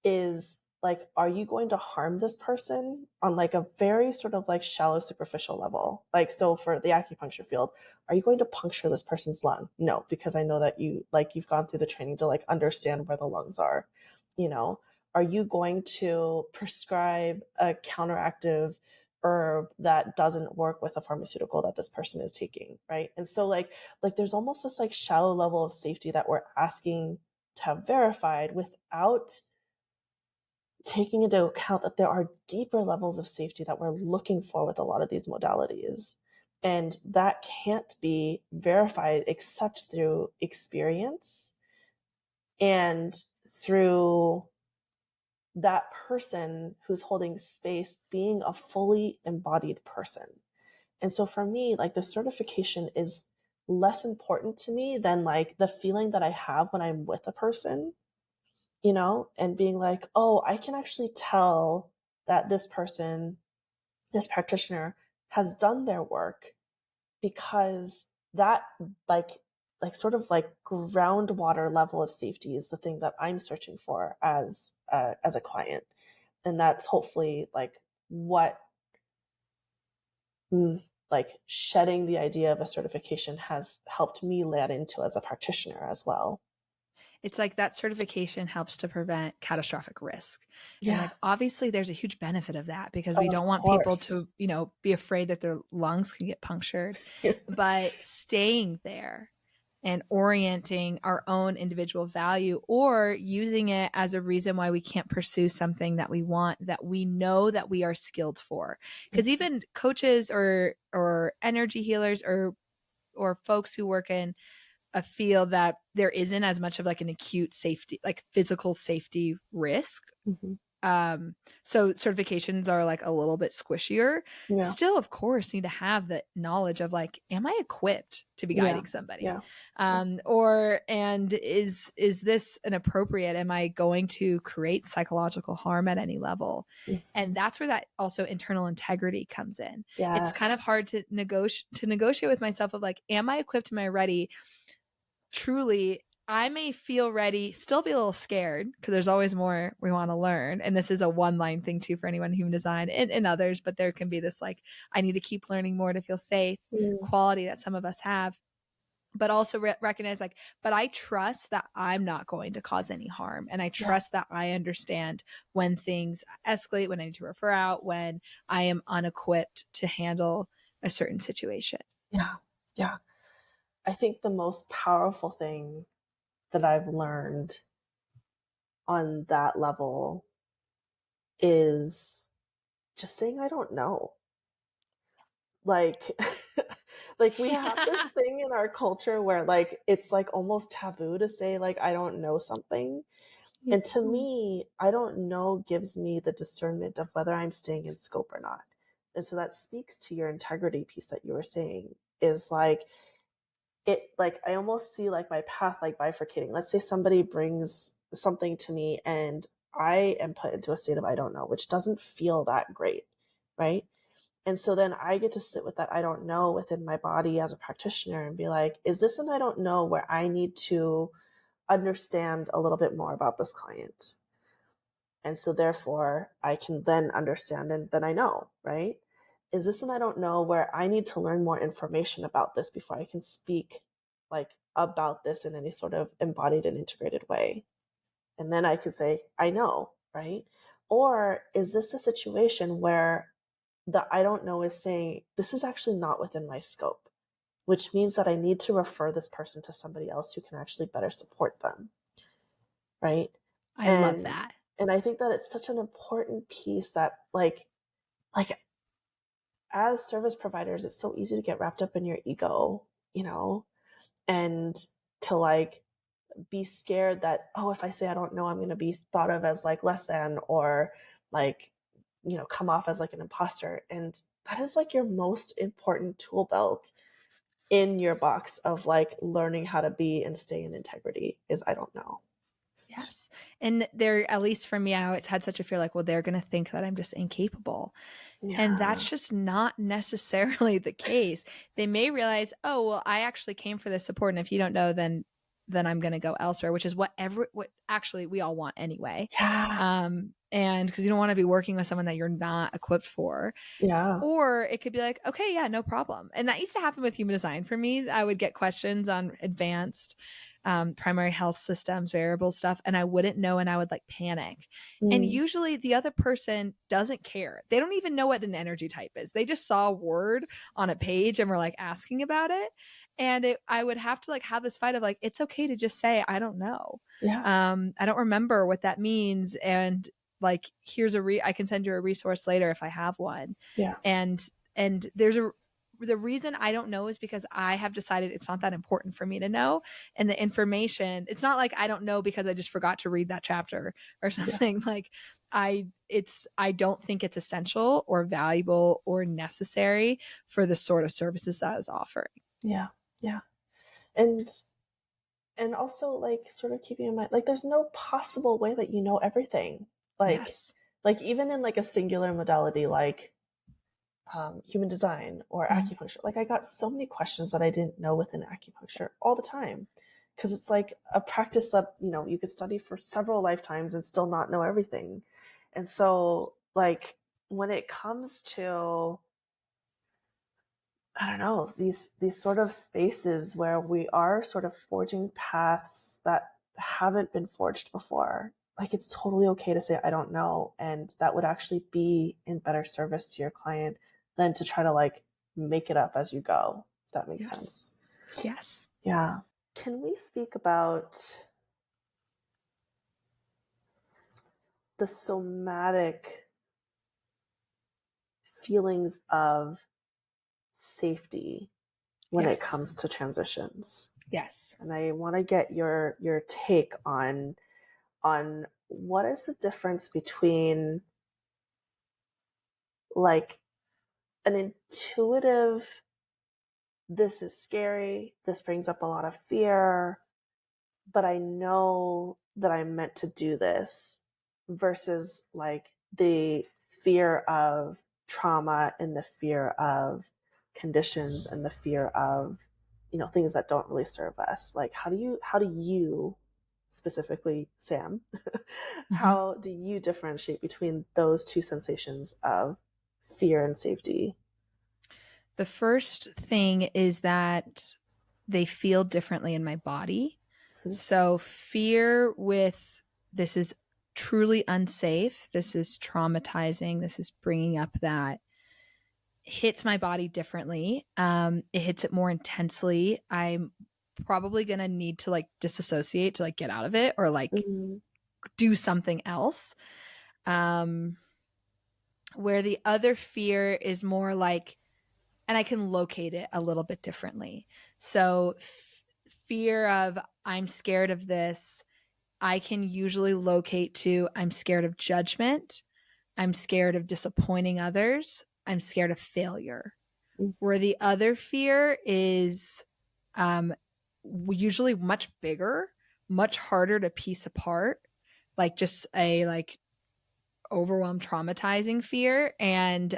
is like, are you going to harm this person on like a very sort of like shallow, superficial level? Like, so for the acupuncture field, are you going to puncture this person's lung? No, because I know that you've gone through the training to like understand where the lungs are. You know, are you going to prescribe a counteractive herb that doesn't work with a pharmaceutical that this person is taking? Right. And so like there's almost this like shallow level of safety that we're asking to have verified without taking into account that there are deeper levels of safety that we're looking for with a lot of these modalities. And that can't be verified except through experience and through that person who's holding space being a fully embodied person. And so for me, like the certification is less important to me than like the feeling that I have when I'm with a person, and being like, oh, I can actually tell that this person, this practitioner has done their work, because that like sort of like groundwater level of safety is the thing that I'm searching for as a client. And that's hopefully like what like shedding the idea of a certification has helped me land into as a practitioner as well. It's like that certification helps to prevent catastrophic risk. And Yeah, like obviously there's a huge benefit of that because we of don't want people course. to, you know, be afraid that their lungs can get punctured. But staying there and orienting our own individual value or using it as a reason why we can't pursue something that we want, that we know that we are skilled for. Because even coaches or energy healers or folks who work in a field that there isn't as much of like an acute safety, like physical safety risk, Mhm. so certifications are like a little bit squishier, Yeah. still of course need to have the knowledge of like, am I equipped to be Yeah. guiding somebody? Yeah. Yeah. Or and is this an appropriate, am I going to create psychological harm at any level? And Mhm. that's where that also internal integrity comes in. It's kind of hard Yes. to negotiate with myself of like, am I equipped, am I ready? Truly, I may feel ready, still be a little scared because there's always more we want to learn. And this is a one line thing too for anyone in human design and others, but there can be this like, I need to keep learning more to feel safe Mm. quality that some of us have, but also recognize like, but I trust that I'm not going to cause any harm. And I Yeah. trust that I understand when things escalate, when I need to refer out, when I am unequipped to handle a certain situation. Yeah. Yeah. I think the most powerful thing that I've learned on that level is just saying I don't know. Like like we have this Yeah. thing in our culture where like it's like almost taboo to say like I don't know something. Yeah. And to me, I don't know gives me the discernment of whether I'm staying in scope or not. And so that speaks to your integrity piece that you were saying is like it like I almost see like my path like bifurcating. Let's say somebody brings something to me and I am put into a state of I don't know, which doesn't feel that great, right? And so then I get to sit with that I don't know within my body as a practitioner and be like, is this an I don't know where I need to understand a little bit more about this client? And so therefore I can then understand and then I know, right? Is this an I don't know where I need to learn more information about this before I can speak like about this in any sort of embodied and integrated way? And then I could say, I know, right? Or is this a situation where the I don't know is saying, this is actually not within my scope, which means that I need to refer this person to somebody else who can actually better support them, right? I love And that. and I think that it's such an important piece that like as service providers, it's so easy to get wrapped up in your ego, you know, and to like be scared that, oh, if I say I don't know, I'm going to be thought of as like less than or like, come off as like an imposter. And that is like your most important tool belt in your box of like learning how to be and stay in integrity is I don't know. Yes. And there, at least for me, I always had such a fear like, well, they're going to think that I'm just incapable. And Yeah. that's just not necessarily the case. They may realize, oh, well, I actually came for this support. And if you don't know, then I'm going to go elsewhere, which is what actually we all want anyway. Yeah. And because you don't want to be working with someone that you're not equipped for. Yeah. Or it could be like, okay, yeah, no problem. And that used to happen with human design for me. I would get questions on advanced primary health systems, variable stuff, and I wouldn't know and I would like panic. And Mm. usually the other person doesn't care. They don't even know what an energy type is. They just saw a word on a page and were like asking about it. And I would have to like have this fight of like, it's okay to just say, I don't know. Yeah. I don't remember what that means. And like, here's I can send you a resource later if I have one. Yeah. And the reason I don't know is because I have decided it's not that important for me to know. And the information, it's not like I don't know because I just forgot to read that chapter or Yeah. something. Like I don't think it's essential or valuable or necessary for the sort of services that I was offering. Yeah. Yeah. And also like sort of keeping in mind like there's no possible way that you know everything. Like Yes. even in like a singular modality like human design or Mhm. acupuncture. Like I got so many questions that I didn't know within acupuncture all the time because it's like a practice that you could study for several lifetimes and still not know everything. And so like when it comes to I don't know these sort of spaces where we are sort of forging paths that haven't been forged before. Like it's totally okay to say I don't know, and that would actually be in better service to your client than to try to like make it up as you go. If that makes Yes. sense. Yes. Yeah. Can we speak about the somatic feelings of safety when it Yes. comes to transitions? Yes. And I want to get your take on on what is the difference between like an intuitive, this is scary, this brings up a lot of fear, but I know that I'm meant to do this, versus like the fear of trauma and the fear of conditions and the fear of, things that don't really serve us. Like how do you specifically, Sam, Mhm. how do you differentiate between those two sensations of fear and safety? The first thing is that they feel differently in my body. So, fear with this is truly unsafe, this is traumatizing, this is bringing up that hits my body differently. It hits it more intensely. I'm probably going to need to like disassociate to like get out of it or like Mm-hmm. do something else. Um, where the other fear is more like, and I can locate it a little bit differently. So, fear of I'm scared of this, I can usually locate to I'm scared of judgment, I'm scared of disappointing others, I'm scared of failure. Where the other fear is um, usually much bigger, much harder to piece apart, like just a like overwhelmed, traumatizing fear, and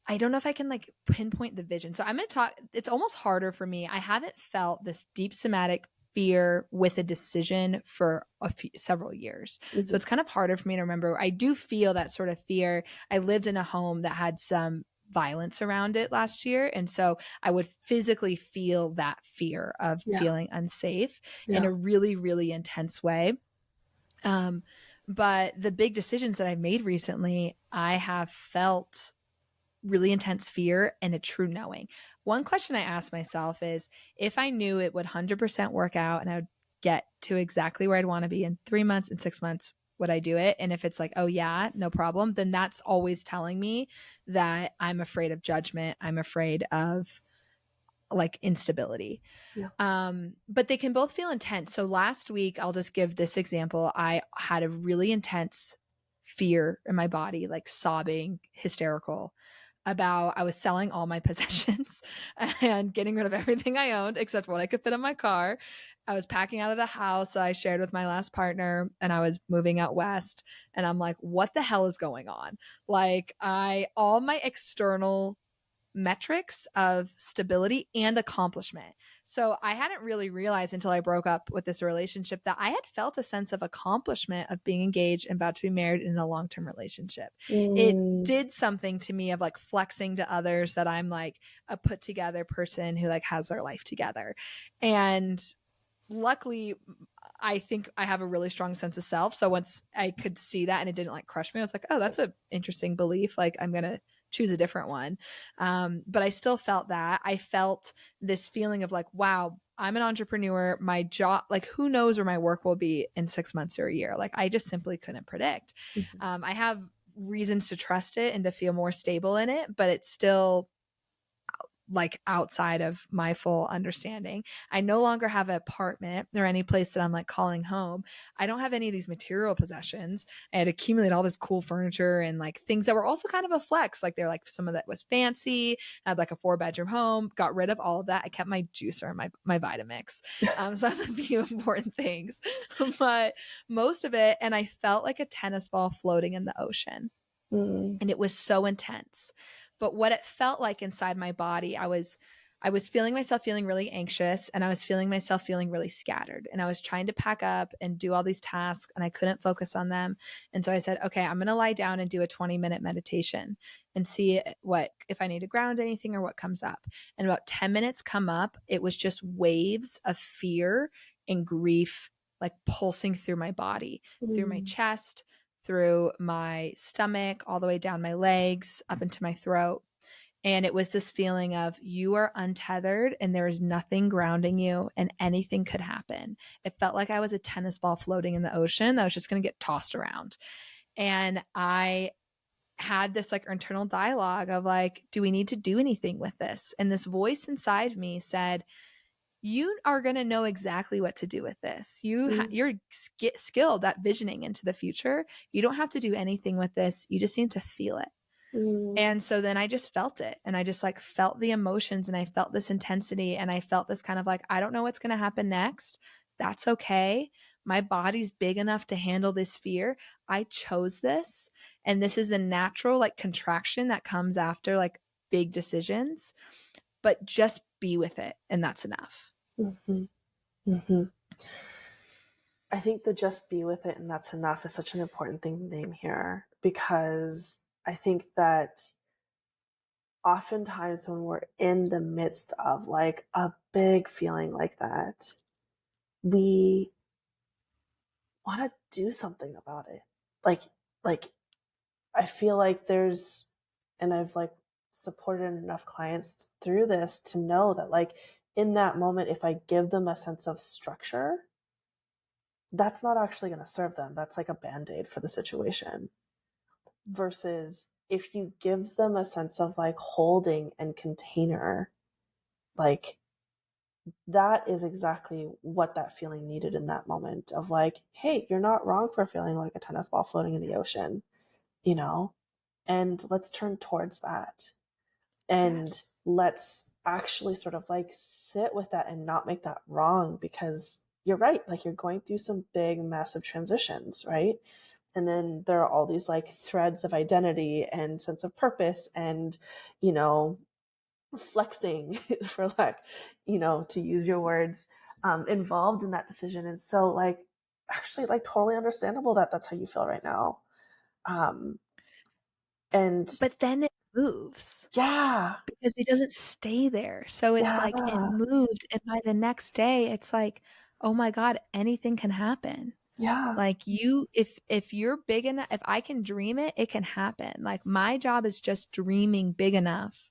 I don't know if I can like pinpoint the vision. So I'm going to talk, it's almost harder for me. I haven't felt this deep somatic fear with a decision for several years. So Mm-hmm. it's kind of harder for me to remember. I do feel that sort of fear. I lived in a home that had some violence around it last year. And so I would physically feel that fear of Yeah. feeling unsafe in Yeah. a really, really intense way. Um, but the big decisions that I've made recently, I have felt really intense fear and a true knowing. One question I ask myself is if I knew it would 100% work out and I would get to exactly where I'd want to be in 3 months and 6 months, would I do it? And if it's like, oh, yeah, no problem, then that's always telling me that I'm afraid of judgment. I'm afraid of like instability. Yeah. But they can both feel intense. So last week, I'll just give this example. I had a really intense fear in my body, like sobbing, hysterical, about I was selling all my possessions and getting rid of everything I owned except what I could fit in my car. I was packing out of the house I shared with my last partner and I was moving out west. And I'm like, what the hell is going on? Like, all my external metrics of stability and accomplishment. So I hadn't really realized until I broke up with this relationship that I had felt a sense of accomplishment of being engaged and about to be married in a long-term relationship. It Mm. did something to me of like flexing to others that I'm like a put together person who like has their life together. And luckily I think I have a really strong sense of self. So once I could see that and it didn't like crush me, I was like, oh, that's an interesting belief. Like I'm going to choose a different one. But I still felt that. I felt this feeling of like, wow, I'm an entrepreneur. My job, like who knows where my work will be in 6 months or a year. Like I just simply couldn't predict. Mhm. I have reasons to trust it and to feel more stable in it, but it's still like outside of my full understanding. I no longer have an apartment or any place that I'm like calling home. I don't have any of these material possessions. I had accumulated all this cool furniture and like things that were also kind of a flex. Like they're like some of that was fancy. I had like a 4-bedroom home, got rid of all of that. I kept my juicer and my Vitamix. So I have a few important things, but most of it, and I felt like a tennis ball floating in the ocean Mm. and it was so intense. But what it felt like inside my body, I was feeling myself feeling really anxious and I was feeling myself feeling really scattered. And I was trying to pack up and do all these tasks and I couldn't focus on them. And so I said, okay, I'm going to lie down and do a 20-minute meditation and see what if I need to ground anything or what comes up. And about 10 minutes come up, it was just waves of fear and grief like pulsing through my body, through my Mm. chest, through my stomach, all the way down my legs, up into my throat. And it was this feeling of you are untethered and there is nothing grounding you and anything could happen. It felt like I was a tennis ball floating in the ocean that was just going to get tossed around. And I had this like internal dialogue of like, do we need to do anything with this? And this voice inside me said, you are going to know exactly what to do with this. Mm, You're skilled at visioning into the future. You don't have to do anything with this. You just need to feel it. mm, And so then I just felt it, and I just like felt the emotions, and I felt this intensity, and I felt this kind of like, I don't know what's going to happen next. That's okay. My body's big enough to handle this fear. I chose this. And this is a natural like contraction that comes after like big decisions, but just be with it. And that's enough. mhm, mhm. I think the just be with it and that's enough is such an important thing to name here, because I think that oftentimes when we're in the midst of like a big feeling like that, we want to do something about it. Like, like I feel like there's, and I've like supported enough clients through this to know that like in that moment, if I give them a sense of structure, that's not actually going to serve them. That's like a band-aid for the situation. Versus if you give them a sense of like holding and container, like that is exactly what that feeling needed in that moment of like, hey, you're not wrong for feeling like a tennis ball floating in the ocean, you know? And let's turn towards that. And Yes. let's actually sort of like sit with that and not make that wrong, because you're right. Like you're going through some big, massive transitions, right? And then there are all these like threads of identity and sense of purpose and, you know, flexing for lack, to use your words, involved in that decision. And so like actually like totally understandable that that's how you feel right now. Um, and But then it moves yeah, because it doesn't stay there. So it's yeah, like it moved. And by the next day, it's like, oh my God, anything can happen. yeah. Like if you're big enough, if I can dream it, it can happen. Like my job is just dreaming big enough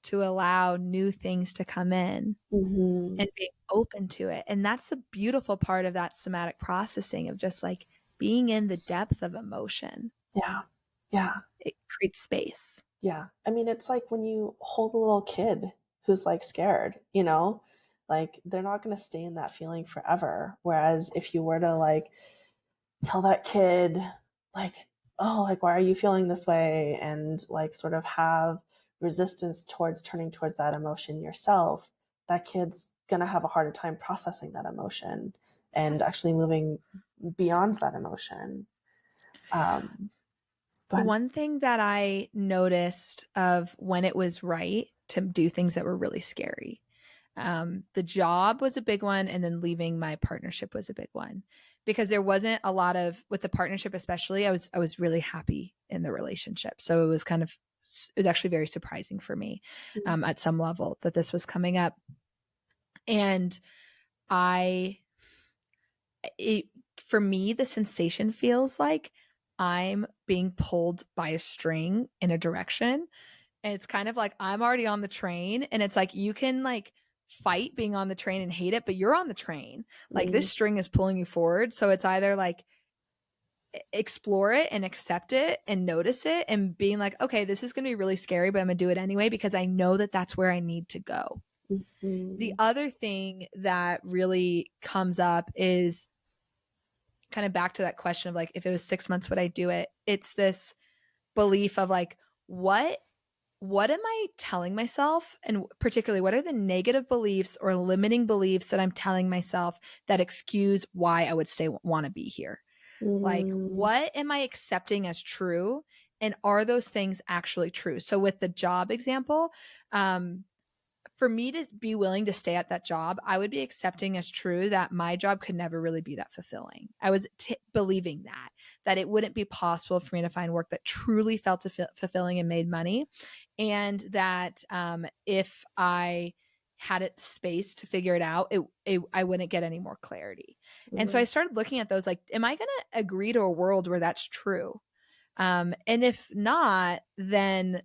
to allow new things to come in Hmm. and being open to it. And that's the beautiful part of that somatic processing of just like being in the depth of emotion. Yeah, yeah, It creates space. yeah. I mean, it's like when you hold a little kid who's like scared, like they're not going to stay in that feeling forever. Whereas if you were to like tell that kid, like, oh, like, why are you feeling this way? And like sort of have resistance towards turning towards that emotion yourself, that kid's going to have a harder time processing that emotion and Yes. actually moving beyond that emotion. Um, but One thing that I noticed of when it was right to do things that were really scary. The job was a big one, and then leaving my partnership was a big one because there wasn't a lot of with the partnership, especially. I was really happy in the relationship, so it was it was actually very surprising for me at some level that this was coming up, and I it for me the sensation feels like I'm being pulled by a string in a direction. And it's kind of like I'm already on the train, and it's like you can like fight being on the train and hate it, but you're on the train. Like this mm, string is pulling you forward. So it's either like explore it and accept it and notice it and being like, okay, this is going to be really scary, but I'm going to do it anyway because I know that that's where I need to go. The mhm, other thing that really comes up is kind of back to that question of like, if it was 6 months, would I do it? It's this belief of like, what am I telling myself? And particularly, what are the negative beliefs or limiting beliefs that I'm telling myself that excuse why I would want to be here? Like, mm, what am I accepting as true? And are those things actually true? So, with the job example, um, for me to be willing to stay at that job, I would be accepting as true that my job could never really be that fulfilling. I was believing that it wouldn't be possible for me to find work that truly felt fulfilling and made money. And that if I had it space to figure it out, I wouldn't get any more clarity. And so I mm, started looking at those like, am I going to agree to a world where that's true? And if not, then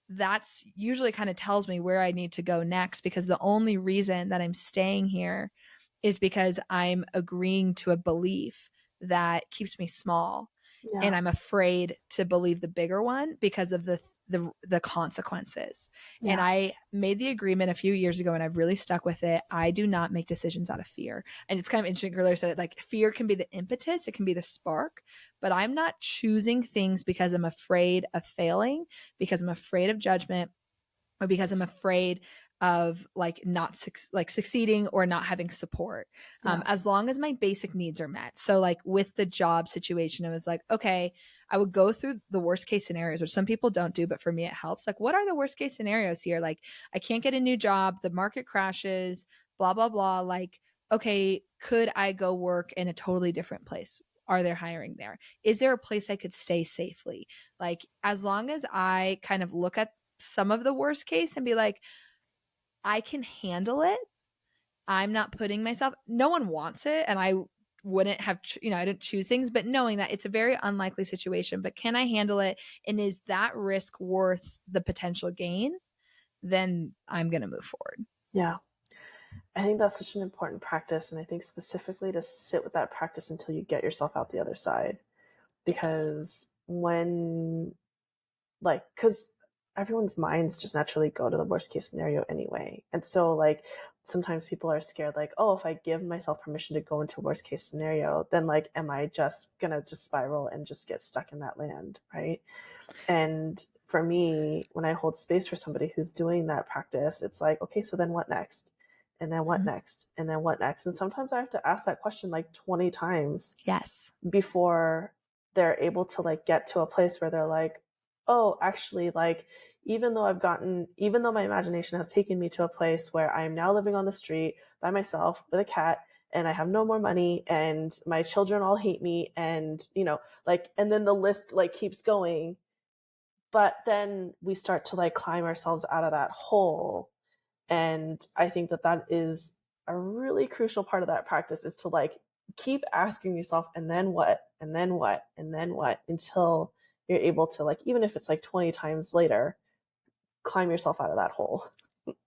that's usually kind of tells me where I need to go next because the only reason that I'm staying here is because I'm agreeing to a belief that keeps me small and yeah, I'm afraid to believe the bigger one because of the consequences. And Yeah. I made the agreement a few years ago, and I've really stuck with it. I do not make decisions out of fear. And it's kind of interesting. Earlier said it, like, fear can be the impetus, it can be the spark, but I'm not choosing things because I'm afraid of failing, because I'm afraid of judgment, or because I'm afraid of like not succeeding or not having support. Yeah. As long as my basic needs are met. So like with the job situation, it was like, okay, I would go through the worst case scenarios, which some people don't do, but for me it helps. Like, what are the worst case scenarios here? Like, I can't get a new job, the market crashes, blah blah blah. Like, okay, could I go work in a totally different place? Are there hiring there? Is there a place I could stay safely? Like, as long as I kind of look at some of the worst case and be like, I can handle it. I'm not putting myself, no one wants it. And I wouldn't have, I didn't choose things, but knowing that it's a very unlikely situation, but can I handle it? And is that risk worth the potential gain? Then I'm going to move forward. Yeah. I think that's such an important practice. And I think specifically to sit with that practice until you get yourself out the other side. Yes. Because because everyone's minds just naturally go to the worst case scenario anyway. And so like sometimes people are scared, like, oh, if I give myself permission to go into worst case scenario, then like, am I just gonna just spiral and just get stuck in that land? Right. And for me, when I hold space for somebody who's doing that practice, it's like, okay, so then what next? And then what Mhm. next? And then what next? And sometimes I have to ask that question like 20 times Yes. before they're able to like get to a place where they're like, oh, actually, like, even though my imagination has taken me to a place where I am now living on the street by myself with a cat, and I have no more money, and my children all hate me, and like, and then the list like keeps going. But then we start to like climb ourselves out of that hole. And I think that that is a really crucial part of that practice, is to like keep asking yourself, and then what, and then what, and then what, until you're able to, like, even if it's like 20 times later, climb yourself out of that hole.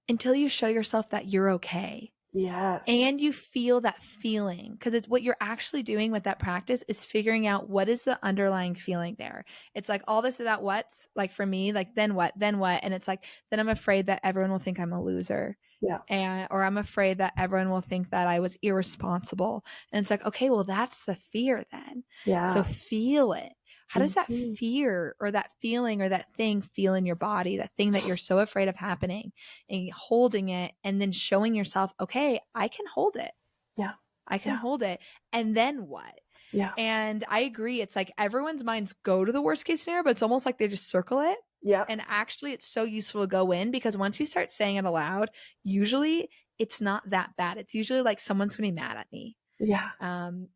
Until you show yourself that you're okay. And Yes. you feel that feeling, because it's what you're actually doing with that practice is figuring out what is the underlying feeling there. It's like all this, that what's like for me, like then what, then what? And it's like, then I'm afraid that everyone will think I'm a loser. Yeah. Or I'm afraid that everyone will think that I was irresponsible. And it's like, okay, well, that's the fear then. So Yeah. feel it. How does that Mm-hmm. fear or that feeling or that thing feel in your body, that thing that you're so afraid of happening, and holding it and then showing yourself, okay, I can hold it. Yeah. I can Yeah. hold it. And then what? Yeah. And I agree. It's like everyone's minds go to the worst case scenario, but it's almost like they just circle it. Yeah. And actually, it's so useful to go in, because once you start saying it aloud, usually it's not that bad. It's usually like someone's going to be mad at me, Yeah.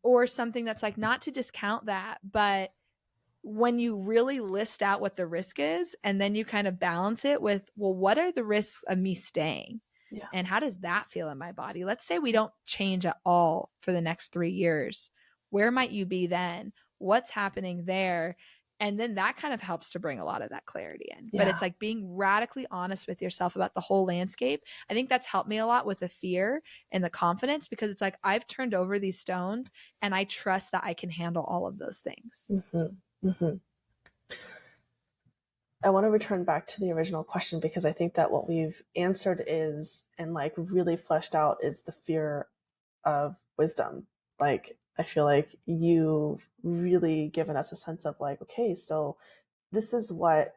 or something that's like, not to discount that, but when you really list out what the risk is, and then you kind of balance it with, well, what are the risks of me staying? Yeah. And how does that feel in my body? Let's say we don't change at all for the next 3 years. Where might you be then? What's happening there? And then that kind of helps to bring a lot of that clarity in. But it's Yeah. like being radically honest with yourself about the whole landscape. I think that's helped me a lot with the fear and the confidence, because it's like I've turned over these stones and I trust that I can handle all of those things. Mm-hmm. Mm-hmm. I want to return back to the original question, because I think that what we've answered is, and like really fleshed out, is the fear of wisdom. Like, I feel like you've really given us a sense of like, okay, so this is what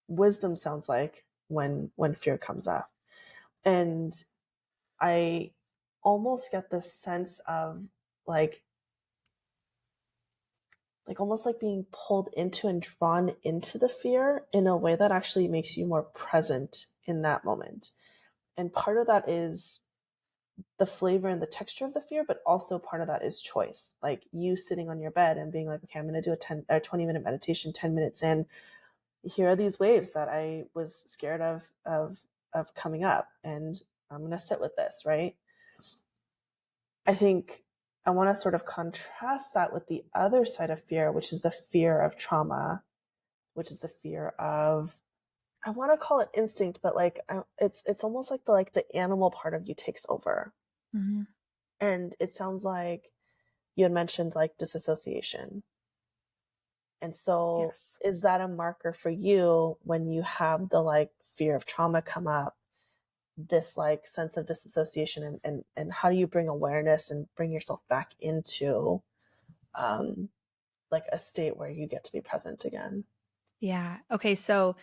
wisdom sounds like when fear comes up. And I almost get this sense of like almost like being pulled into and drawn into the fear in a way that actually makes you more present in that moment. And part of that is the flavor and the texture of the fear, but also part of that is choice. Like you sitting on your bed and being like, okay, I'm going to do a 20-minute meditation, 10 minutes in. Here are these waves that I was scared of coming up, and I'm going to sit with this, right? I think I want to sort of contrast that with the other side of fear, which is the fear of trauma, which is the fear of, I want to call it instinct, but like it's almost like the animal part of you takes over. Mm-hmm. And it sounds like you had mentioned like disassociation. And so Yes. is that a marker for you when you have the like fear of trauma come up, this like sense of disassociation, and how do you bring awareness and bring yourself back into um like a state where you get to be present again? Yeah. Okay. So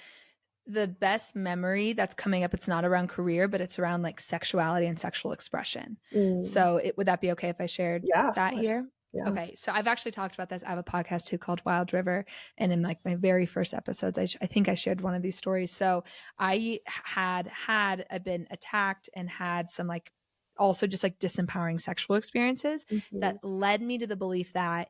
the best memory that's coming up, it's not around career, but it's around like sexuality and sexual expression. Mm. So would that be okay if I shared Yeah, of that course. here? Yeah. Okay. So I've actually talked about this. I have a podcast too called Wild River. And in like my very first episodes, I think I shared one of these stories. So I had been attacked and had some like also just like disempowering sexual experiences Mhm. that led me to the belief that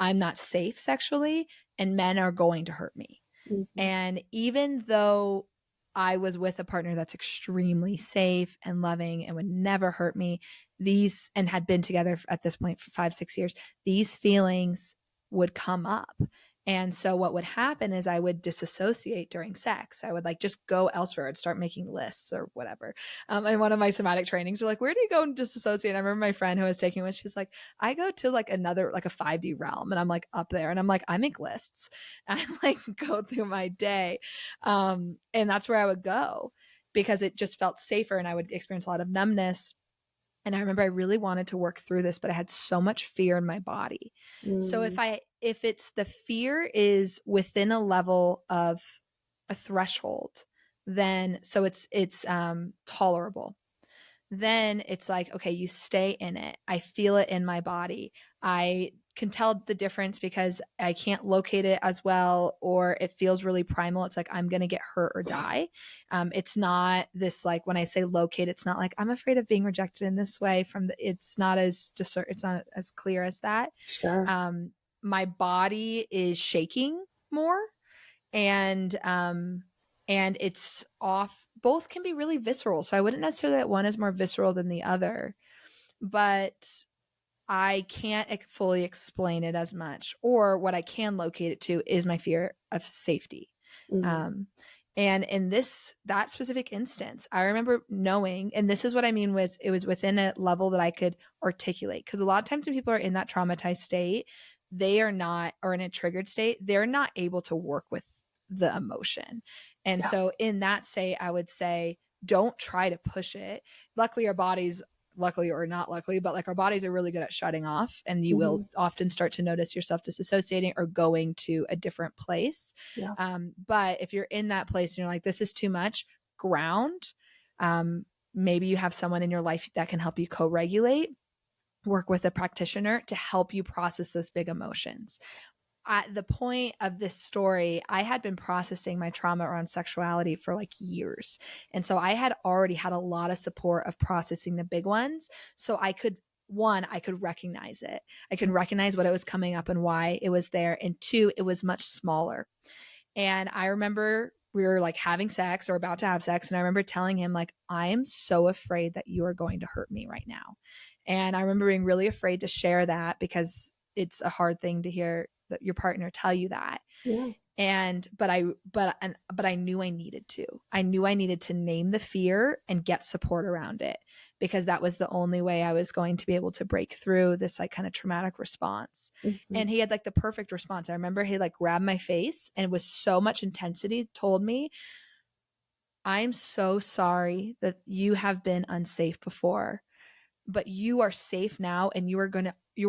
I'm not safe sexually and men are going to hurt me. Mhm. And even though I was with a partner that's extremely safe and loving and would never hurt me, these and had been together at this point for 5, 6 years, these feelings would come up. And so what would happen is I would disassociate during sex. I would like just go elsewhere. I'd start making lists or whatever. And one of my somatic trainings were like, where do you go and disassociate? I remember my friend who was taking one, she's like, I go to like another, like a 5D realm. And I'm like up there and I'm like, I make lists. I like go through my day. And that's where I would go because it just felt safer and I would experience a lot of numbness. And I remember I really wanted to work through this, but I had so much fear in my body. So Mm. if it's the fear is within a level of a threshold, then so it's tolerable, then it's like, okay, you stay in it. I feel it in my body. I can tell the difference because I can't locate it as well, or it feels really primal. It's like I'm going to get hurt or die. It's not this like when I say locate, it's not like I'm afraid of being rejected in this way. It's not as it's not as clear as that. Sure. Um, my body is shaking more, and it's off. Both can be really visceral, so I wouldn't necessarily that one is more visceral than the other, but I can't fully explain it as much. Or what I can locate it to is my fear of safety. Mm. um and in that specific instance, I remember knowing, and this is what I mean was it was within a level that I could articulate, because a lot of times when people are in that traumatized state, they are not, or in a triggered state, they're not able to work with the emotion. And Yeah. so in that state, I would say don't try to push it. Luckily our bodies, luckily or not luckily, but like our bodies are really good at shutting off, and you will Mhm. often start to notice yourself disassociating or going to a different place. Yeah. But if you're in that place and you're like, this is too much, ground. Maybe you have someone in your life that can help you co-regulate, work with a practitioner to help you process those big emotions. At the point of this story, I had been processing my trauma around sexuality for like years. And so I had already had a lot of support of processing the big ones. So I could recognize it. I could recognize what it was coming up and why it was there. And two, it was much smaller. And I remember we were like having sex or about to have sex. And I remember telling him, like, I am so afraid that you are going to hurt me right now. And I remember being really afraid to share that because it's a hard thing to hear that your partner tell you that. Yeah. And but I knew I needed to. I knew I needed to name the fear and get support around it, because that was the only way I was going to be able to break through this like kind of traumatic response. Mhm. And he had like the perfect response. I remember he like grabbed my face and with so much intensity told me, I'm so sorry that you have been unsafe before, but you are safe now, and you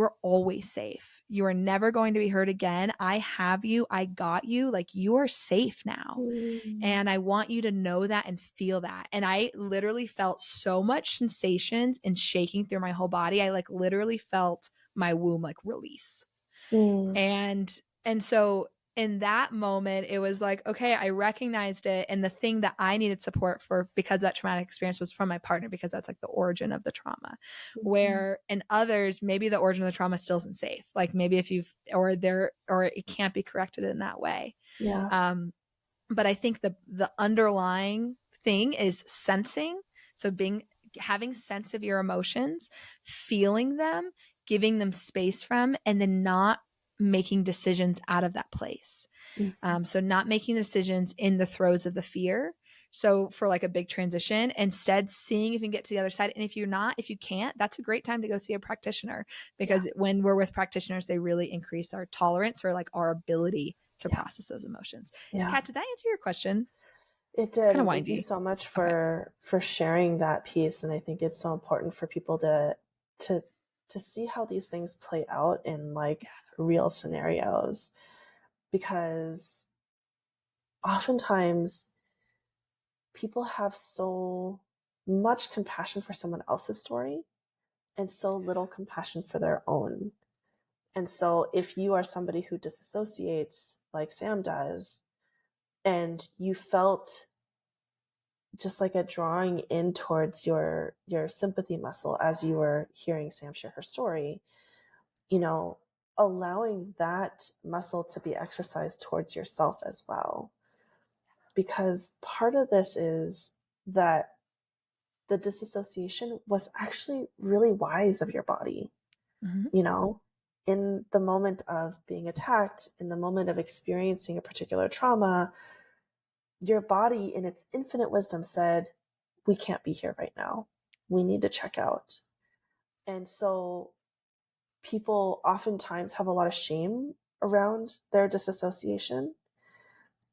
are always safe. You are never going to be hurt again. I have you. I got you. Like, you are safe now. Mm. And I want you to know that and feel that. And I literally felt so much sensations and shaking through my whole body. I like literally felt my womb like release. Mm. And so in that moment, it was like, okay, I recognized it. And the thing that I needed support for, because that traumatic experience was from my partner, because that's like the origin of the trauma. Mhm. Where in others, maybe the origin of the trauma still isn't safe. Like maybe if you've, or it can't be corrected in that way. Yeah. Um, but I think the underlying thing is sensing. So having sense of your emotions, feeling them, giving them space from, and then not making decisions out of that place. Mhm. So not making decisions in the throes of the fear, So for like a big transition, instead seeing if you can get to the other side. And if you can't, that's a great time to go see a practitioner, Yeah. because when we're with practitioners, they really increase our tolerance or like our ability to Yeah. process those emotions. Yeah. Kat, did that answer your question? It It's did, kind of and thank you windy. so much Okay. for sharing that piece. And I think it's so important for people to to see how these things play out in like Yeah. real scenarios, because oftentimes people have so much compassion for someone else's story and so little compassion for their own. And so if you are somebody who disassociates like Sam does, and you felt just like a drawing in towards your sympathy muscle as you were hearing Sam share her story, you know, allowing that muscle to be exercised towards yourself as well. Because part of this is that the disassociation was actually really wise of your body, Mm-hmm. you know, in the moment of being attacked, in the moment of experiencing a particular trauma, your body in its infinite wisdom said, we can't be here right now. We need to check out. And so people oftentimes have a lot of shame around their disassociation.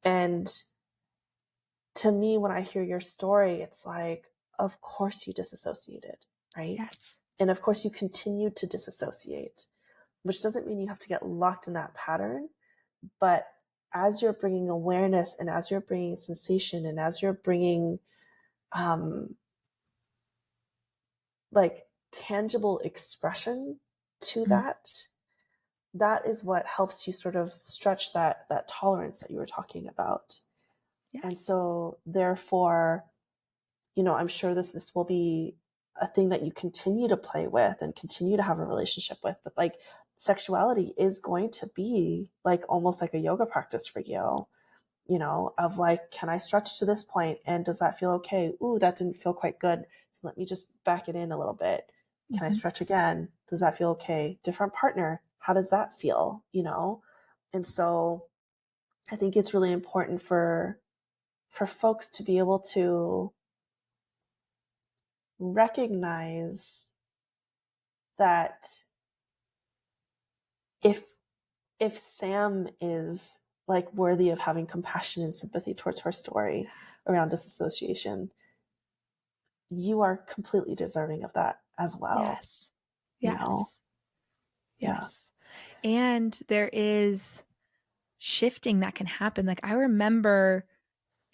And to me, when I hear your story, it's like, of course you disassociated, right? Yes. And of course you continued to disassociate, which doesn't mean you have to get locked in that pattern. But as you're bringing awareness, and as you're bringing sensation, and as you're bringing um, like tangible expression to Mm-hmm. that, that is what helps you sort of stretch that tolerance that you were talking about. And Yes. so therefore, you know, I'm sure this will be a thing that you continue to play with and continue to have a relationship with, but like sexuality is going to be like almost like a yoga practice for you, you know, of like, can I stretch to this point? And does that feel okay? Ooh, that didn't feel quite good. So let me just back it in a little bit. Can I Mm-hmm. stretch again? Does that feel okay? Different partner. How does that feel? You know? And so I think it's really important for folks to be able to recognize that if if Sam is like worthy of having compassion and sympathy towards her story around disassociation, you are completely deserving of that as well, Yes. you know? Yes. Yeah. Yes. And there is shifting that can happen. Like I remember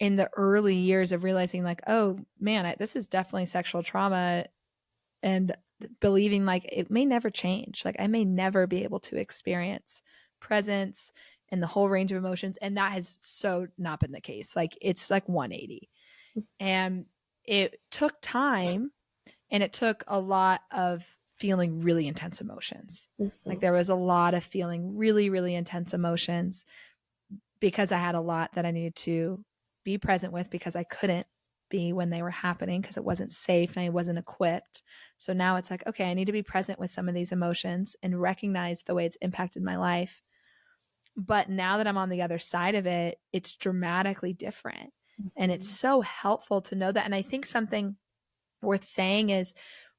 in the early years of realizing like, oh man, this is definitely sexual trauma, and believing like it may never change. Like I may never be able to experience presence and the whole range of emotions. And that has so not been the case. Like it's like 180. And it took time, and it took a lot of feeling really intense emotions. Like Mhm. there was a lot of feeling really, really intense emotions, because I had a lot that I needed to be present with, because I couldn't be when they were happening because it wasn't safe and I wasn't equipped. So now it's like, okay, I need to be present with some of these emotions and recognize the way it's impacted my life. But now that I'm on the other side of it, it's dramatically different. And it's Mhm. so helpful to know that. And I think something worth saying is,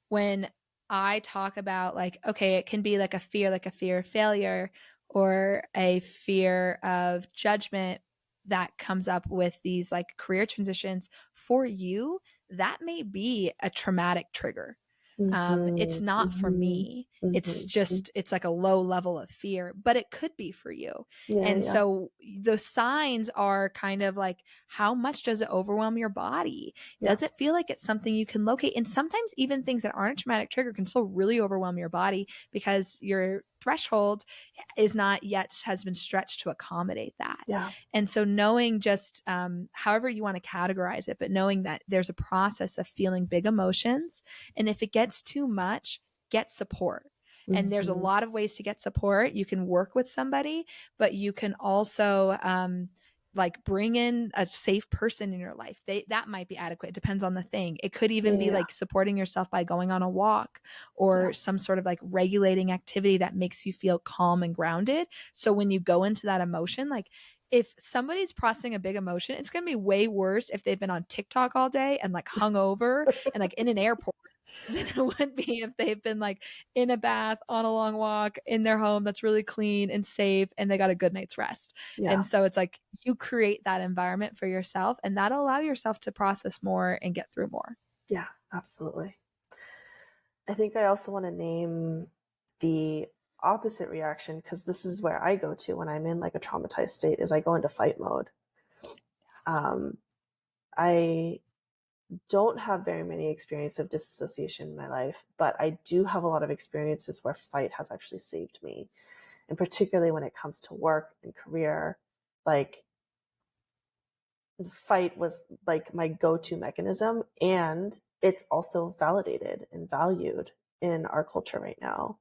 when I talk about like, okay, it can be like a fear of failure or a fear of judgment that comes up with these like career transitions for you, that may be a traumatic trigger. It's Mhm. not for Mhm. me. It's Mhm. just, it's like a low level of fear, but it could be for you. Yeah, And yeah. so the signs are kind of like, how much does it overwhelm your body? Yeah. Does it feel like it's something you can locate? And sometimes even things that aren't a traumatic trigger can still really overwhelm your body, because your threshold is not yet has been stretched to accommodate that. Yeah. And so knowing just however you want to categorize it, but knowing that there's a process of feeling big emotions, and if it gets too much, get support. And there's a Mhm. lot of ways to get support. You can work with somebody, but you can also like bring in a safe person in your life. That might be adequate. It depends on the thing. It could even Yeah, be yeah. like supporting yourself by going on a walk Yeah. or some sort of like regulating activity that makes you feel calm and grounded. So when you go into that emotion, like if somebody's processing a big emotion, it's going to be way worse if they've been on TikTok all day and like hungover and like in an airport than it would be if they've been like in a bath, on a long walk, in their home that's really clean and safe, and they got a good night's rest. Yeah. And so it's like you create that environment for yourself, and that'll allow yourself to process more and get through more. Yeah, absolutely. I think I also want to name the opposite reaction, because this is where I go to when I'm in like a traumatized state, is I go into fight mode. Um, I don't have very many experiences of disassociation in my life, but I do have a lot of experiences where fight has actually saved me. And particularly when it comes to work and career, like fight was like my go-to mechanism. And it's also validated and valued in our culture right now,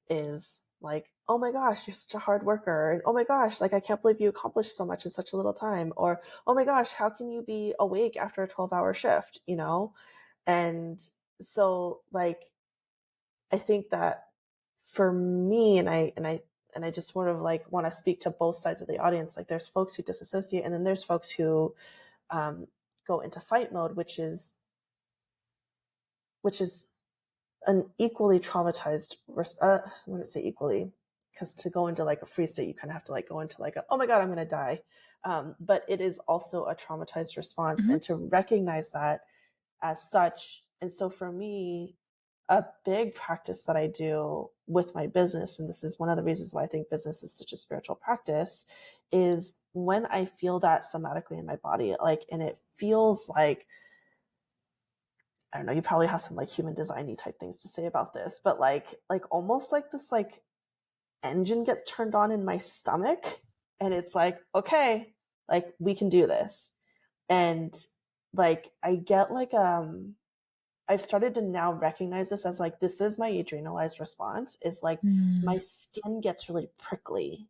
is like, oh my gosh, you're such a hard worker. And oh my gosh, like, I can't believe you accomplished so much in such a little time. Or, oh my gosh, how can you be awake after a 12-hour shift, you know? And so like, I think that for me, and I just sort of like want to speak to both sides of the audience. Like there's folks who disassociate, and then there's folks who um, go into fight mode, which is an equally traumatized, I wouldn't say equally, because to go into like a free state, you kind of have to like go into like, oh my God, I'm going to die. But it is also a traumatized response, Mhm. and to recognize that as such. And so for me, a big practice that I do with my business, and this is one of the reasons why I think business is such a spiritual practice, is when I feel that somatically in my body, like, and it feels like, I don't know, you probably have some like human designy type things to say about this, but like almost like this like engine gets turned on in my stomach, and it's like, okay, like we can do this. And like I get like I've started to now recognize this as like, this is my adrenalized response, is like Mm. my skin gets really prickly,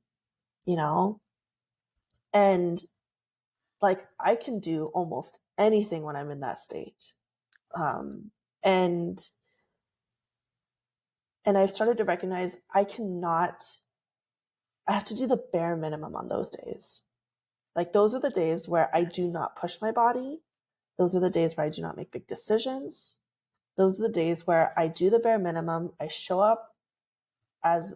you know? And like I can do almost anything when I'm in that state. Um, and and I've started to recognize I have to do the bare minimum on those days. Like those are the days where I do Yes. not push my body. Those are the days where I do not make big decisions. Those are the days where I do the bare minimum. I show up as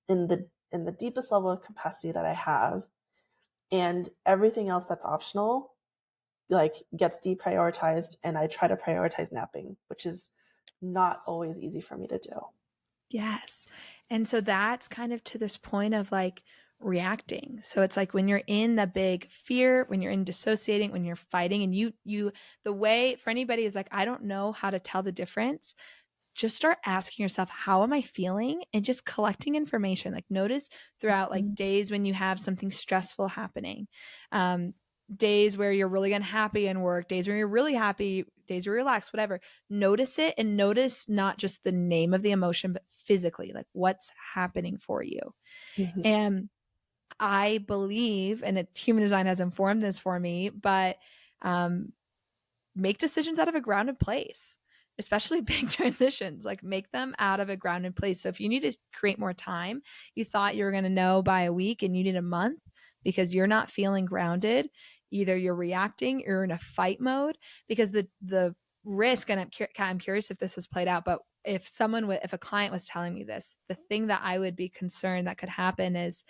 in the deepest level of capacity that I have, and everything else that's optional like gets deprioritized, and I try to prioritize napping, which is not always easy for me to do. Yes. And so that's kind of to this point of like reacting. So it's like when you're in the big fear, when you're in dissociating, when you're fighting, and the way for anybody is like, I don't know how to tell the difference. Just start asking yourself, how am I feeling? And just collecting information. Like notice throughout like Mhm. days when you have something stressful happening, um, days where you're really unhappy in work, days where you're really happy, days where you're relaxed, whatever. Notice it, and notice not just the name of the emotion, but physically, like what's happening for you. Mhm. And I believe, and human design has informed this for me, but um, make decisions out of a grounded place, especially big transitions. Like make them out of a grounded place. So if you need to create more time, you thought you were going to know by a week and you need a month because you're not feeling grounded, either you're reacting or you're in a fight mode. Because the risk, and I'm curious if this has played out, but if a client was telling me this, the thing that I would be concerned that could happen is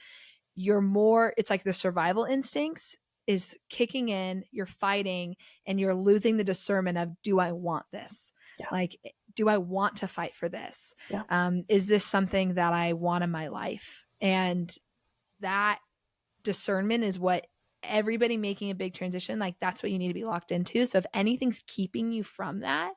it's like the survival instincts is kicking in, you're fighting, and you're losing the discernment of, do I want this? Yeah. Like, do I want to fight for this? Yeah. Is this something that I want in my life? And that discernment is what everybody making a big transition, like that's what you need to be locked into. So if anything's keeping you from that,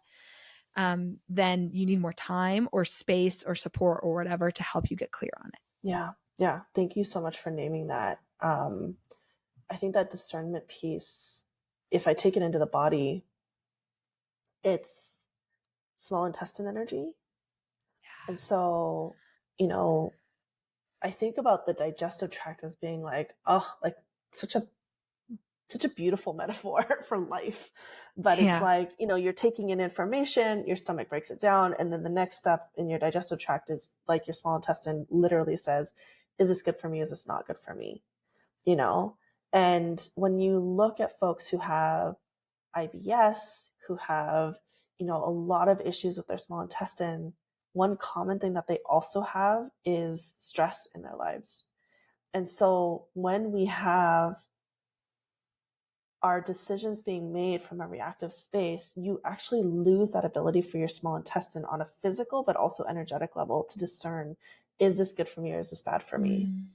then you need more time or space or support or whatever to help you get clear on it. Yeah. Yeah. Thank you so much for naming that. I think that discernment piece, if I take it into the body, it's small intestine energy. And so, you know, I think about the digestive tract as being like, oh, like such a such a beautiful metaphor for life. But it's Yeah. like, you're taking in information, your stomach breaks it down, and then the next step in your digestive tract is like your small intestine literally says, is this good for me? Is this not good for me? You know? And when you look at folks who have IBS, who have, a lot of issues with their small intestine, one common thing that they also have is stress in their lives. And so when we have our decisions being made from a reactive space, you actually lose that ability for your small intestine on a physical but also energetic level to discern, is this good for me or is this bad for me? Mm.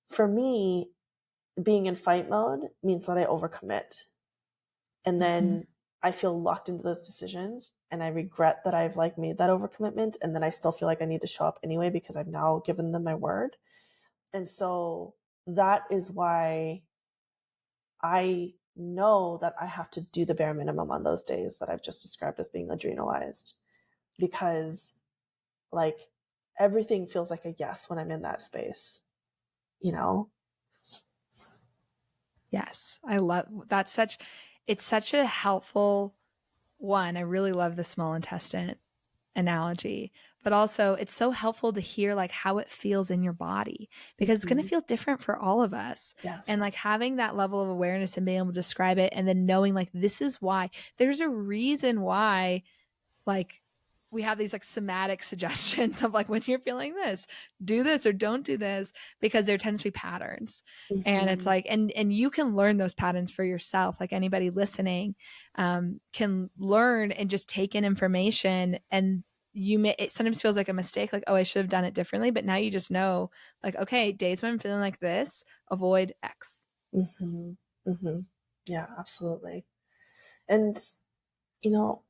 For me, being in fight mode means that I overcommit. And Mm-hmm. then I feel locked into those decisions and I regret that I've like made that overcommitment. And then I still feel like I need to show up anyway because I've now given them my word. And so that is why I know that I have to do the bare minimum on those days that I've just described as being adrenalized, because like everything feels like a yes when I'm in that space, you know? Yes. I love that's it's such a helpful one. I really love the small intestine analogy, but also it's so helpful to hear like how it feels in your body because it's going to Mm-hmm. feel different for all of us. And Yes. like having that level of awareness and being able to describe it and then knowing like this is why there's a reason why like we have these like somatic suggestions of like when you're feeling this, do this or don't do this because there tends to be patterns. And it's Mm-hmm. like and you can learn those patterns for yourself. Like anybody listening can learn and just take in information and you may it sometimes feels like a mistake like oh I should have done it differently, but now you just know like okay, days when I'm feeling like this, avoid X. Mm-hmm. Mm-hmm. Yeah, absolutely. And, you know,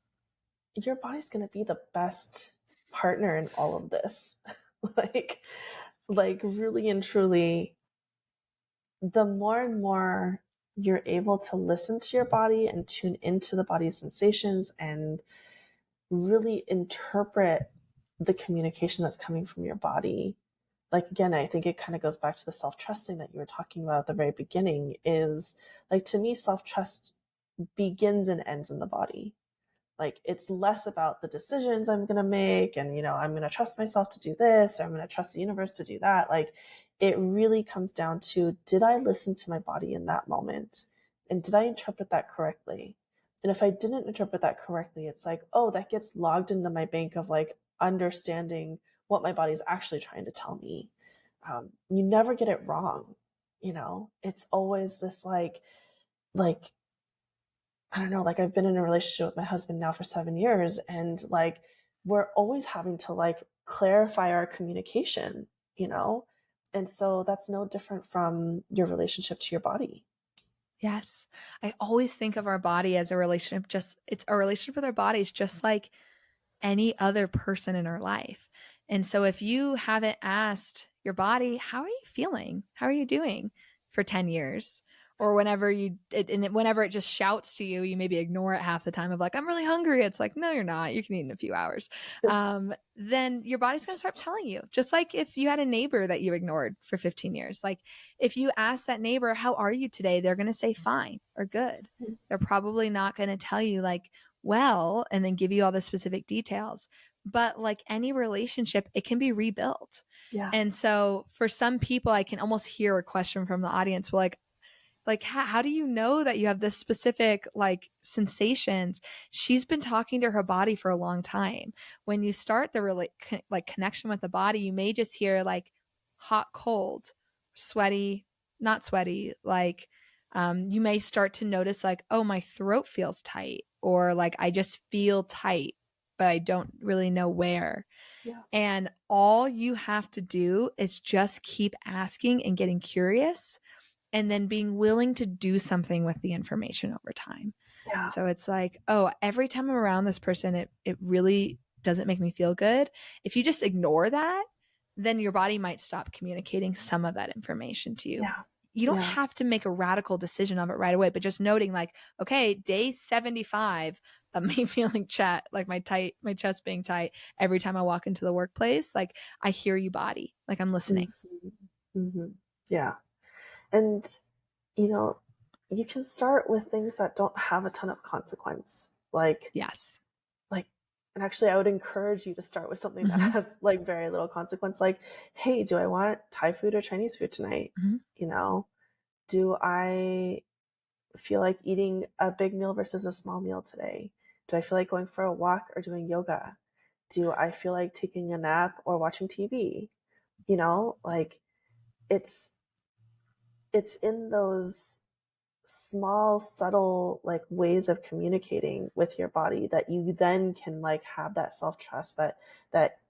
your body's going to be the best partner in all of this. like, like really and truly, the more and more you're able to listen to your body and tune into the body's sensations and really interpret the communication that's coming from your body. Like, again, I think it kind of goes back to the self trusting that you were talking about at the very beginning. Is like, to me, self trust begins and ends in the body. Like, it's less about the decisions I'm going to make and, I'm going to trust myself to do this or I'm going to trust the universe to do that. Like, it really comes down to, did I listen to my body in that moment? And did I interpret that correctly? And if I didn't interpret that correctly, it's like, oh, that gets logged into my bank of like understanding what my body's actually trying to tell me. You never get it wrong. It's always this like, I don't know, like I've been in a relationship with my husband now for 7 years and like we're always having to like clarify our communication, you know? And so that's no different from your relationship to your body. Yes. I always think of our body as a relationship, just it's a relationship with our bodies, just like any other person in our life. And so if you haven't asked your body, how are you feeling? How are you doing for 10 years? Or whenever it just shouts to you, you maybe ignore it half the time of like, I'm really hungry. It's like, no, you're not. You can eat in a few hours. Then your body's going to start telling you. Just like if you had a neighbor that you ignored for 15 years. Like if you ask that neighbor, how are you today? They're going to say fine or good. They're probably not going to tell you like, well, and then give you all the specific details. But like any relationship, it can be rebuilt. Yeah. And so for some people, I can almost hear a question from the audience like how do you know that you have this specific like sensations? She's been talking to her body for a long time. When you start the like connection with the body, you may just hear like hot, cold, sweaty, not sweaty, like you may start to notice like, oh, my throat feels tight, or like I just feel tight, but I don't really know where. Yeah. And all you have to do is just keep asking and getting curious and then being willing to do something with the information over time. Yeah. So it's like, oh, every time I'm around this person, it really doesn't make me feel good. If you just ignore that, then your body might stop communicating some of that information to you. Yeah. You don't Yeah. have to make a radical decision of it right away, but just noting like, okay, day 75 of me feeling like my chest being tight every time I walk into the workplace, like I hear you body, like I'm listening. Mm-hmm. Mm-hmm. Yeah. And, you know, you can start with things that don't have a ton of consequence. Yes. Like, and actually I would encourage you to start with something that Mm-hmm. has like very little consequence. Like, hey, do I want Thai food or Chinese food tonight? Mm-hmm. You know, Do I feel like eating a big meal versus a small meal today? Do I feel like going for a walk or doing yoga? Do I feel like taking a nap or watching TV? Like it's it's in those small subtle like ways of communicating with your body that you then can like have that self-trust that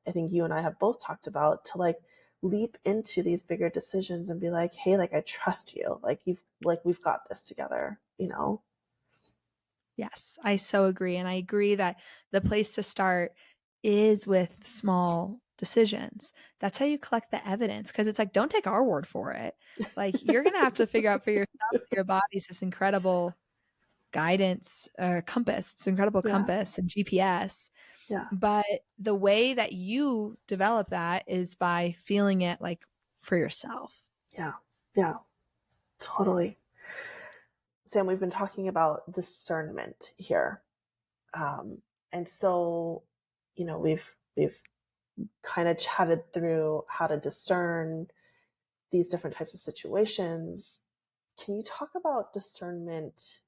I think you and I have both talked about to like leap into these bigger decisions and be like, hey, like I trust you, like we've got this together. Yes, I so agree. And I agree that the place to start is with small decisions. That's how you collect the evidence. Cause it's like, don't take our word for it. Like, you're going to have to figure out for yourself that your body's this incredible guidance or compass. It's an incredible Yeah, compass and GPS. yeah, But the way that you develop that is by feeling it like for yourself. yeah, yeah, totally. Sam, we've been talking about discernment here. And so, we've kind of chatted through how to discern these different types of situations. Can you talk about discernment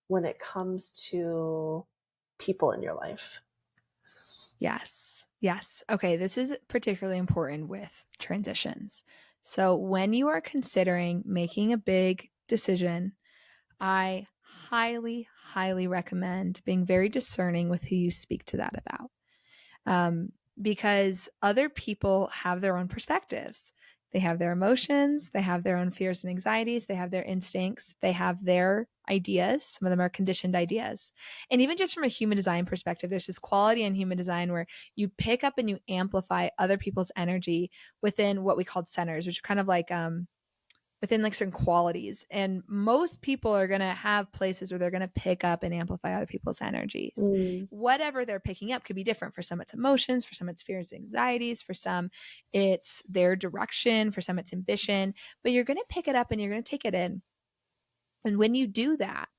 when it comes to people in your life? Yes. Yes. Okay. This is particularly important with transitions. So, when you are considering making a big decision, I highly, highly recommend being very discerning with who you speak to that about, um, because other people have their own perspectives. They have their emotions, they have their own fears and anxieties, they have their instincts, they have their ideas. Some of them are conditioned ideas. And even just from a human design perspective, there's this quality in human design where you pick up and you amplify other people's energy within what we call centers, which are kind of like within like certain qualities. And most people are going to have places where they're going to pick up and amplify other people's energies. Mm, Whatever they're picking up could be different. For some, it's emotions. For some, it's fears and anxieties. For some, it's their direction. For some, it's ambition. But you're going to pick it up and you're going to take it in. And when you do that,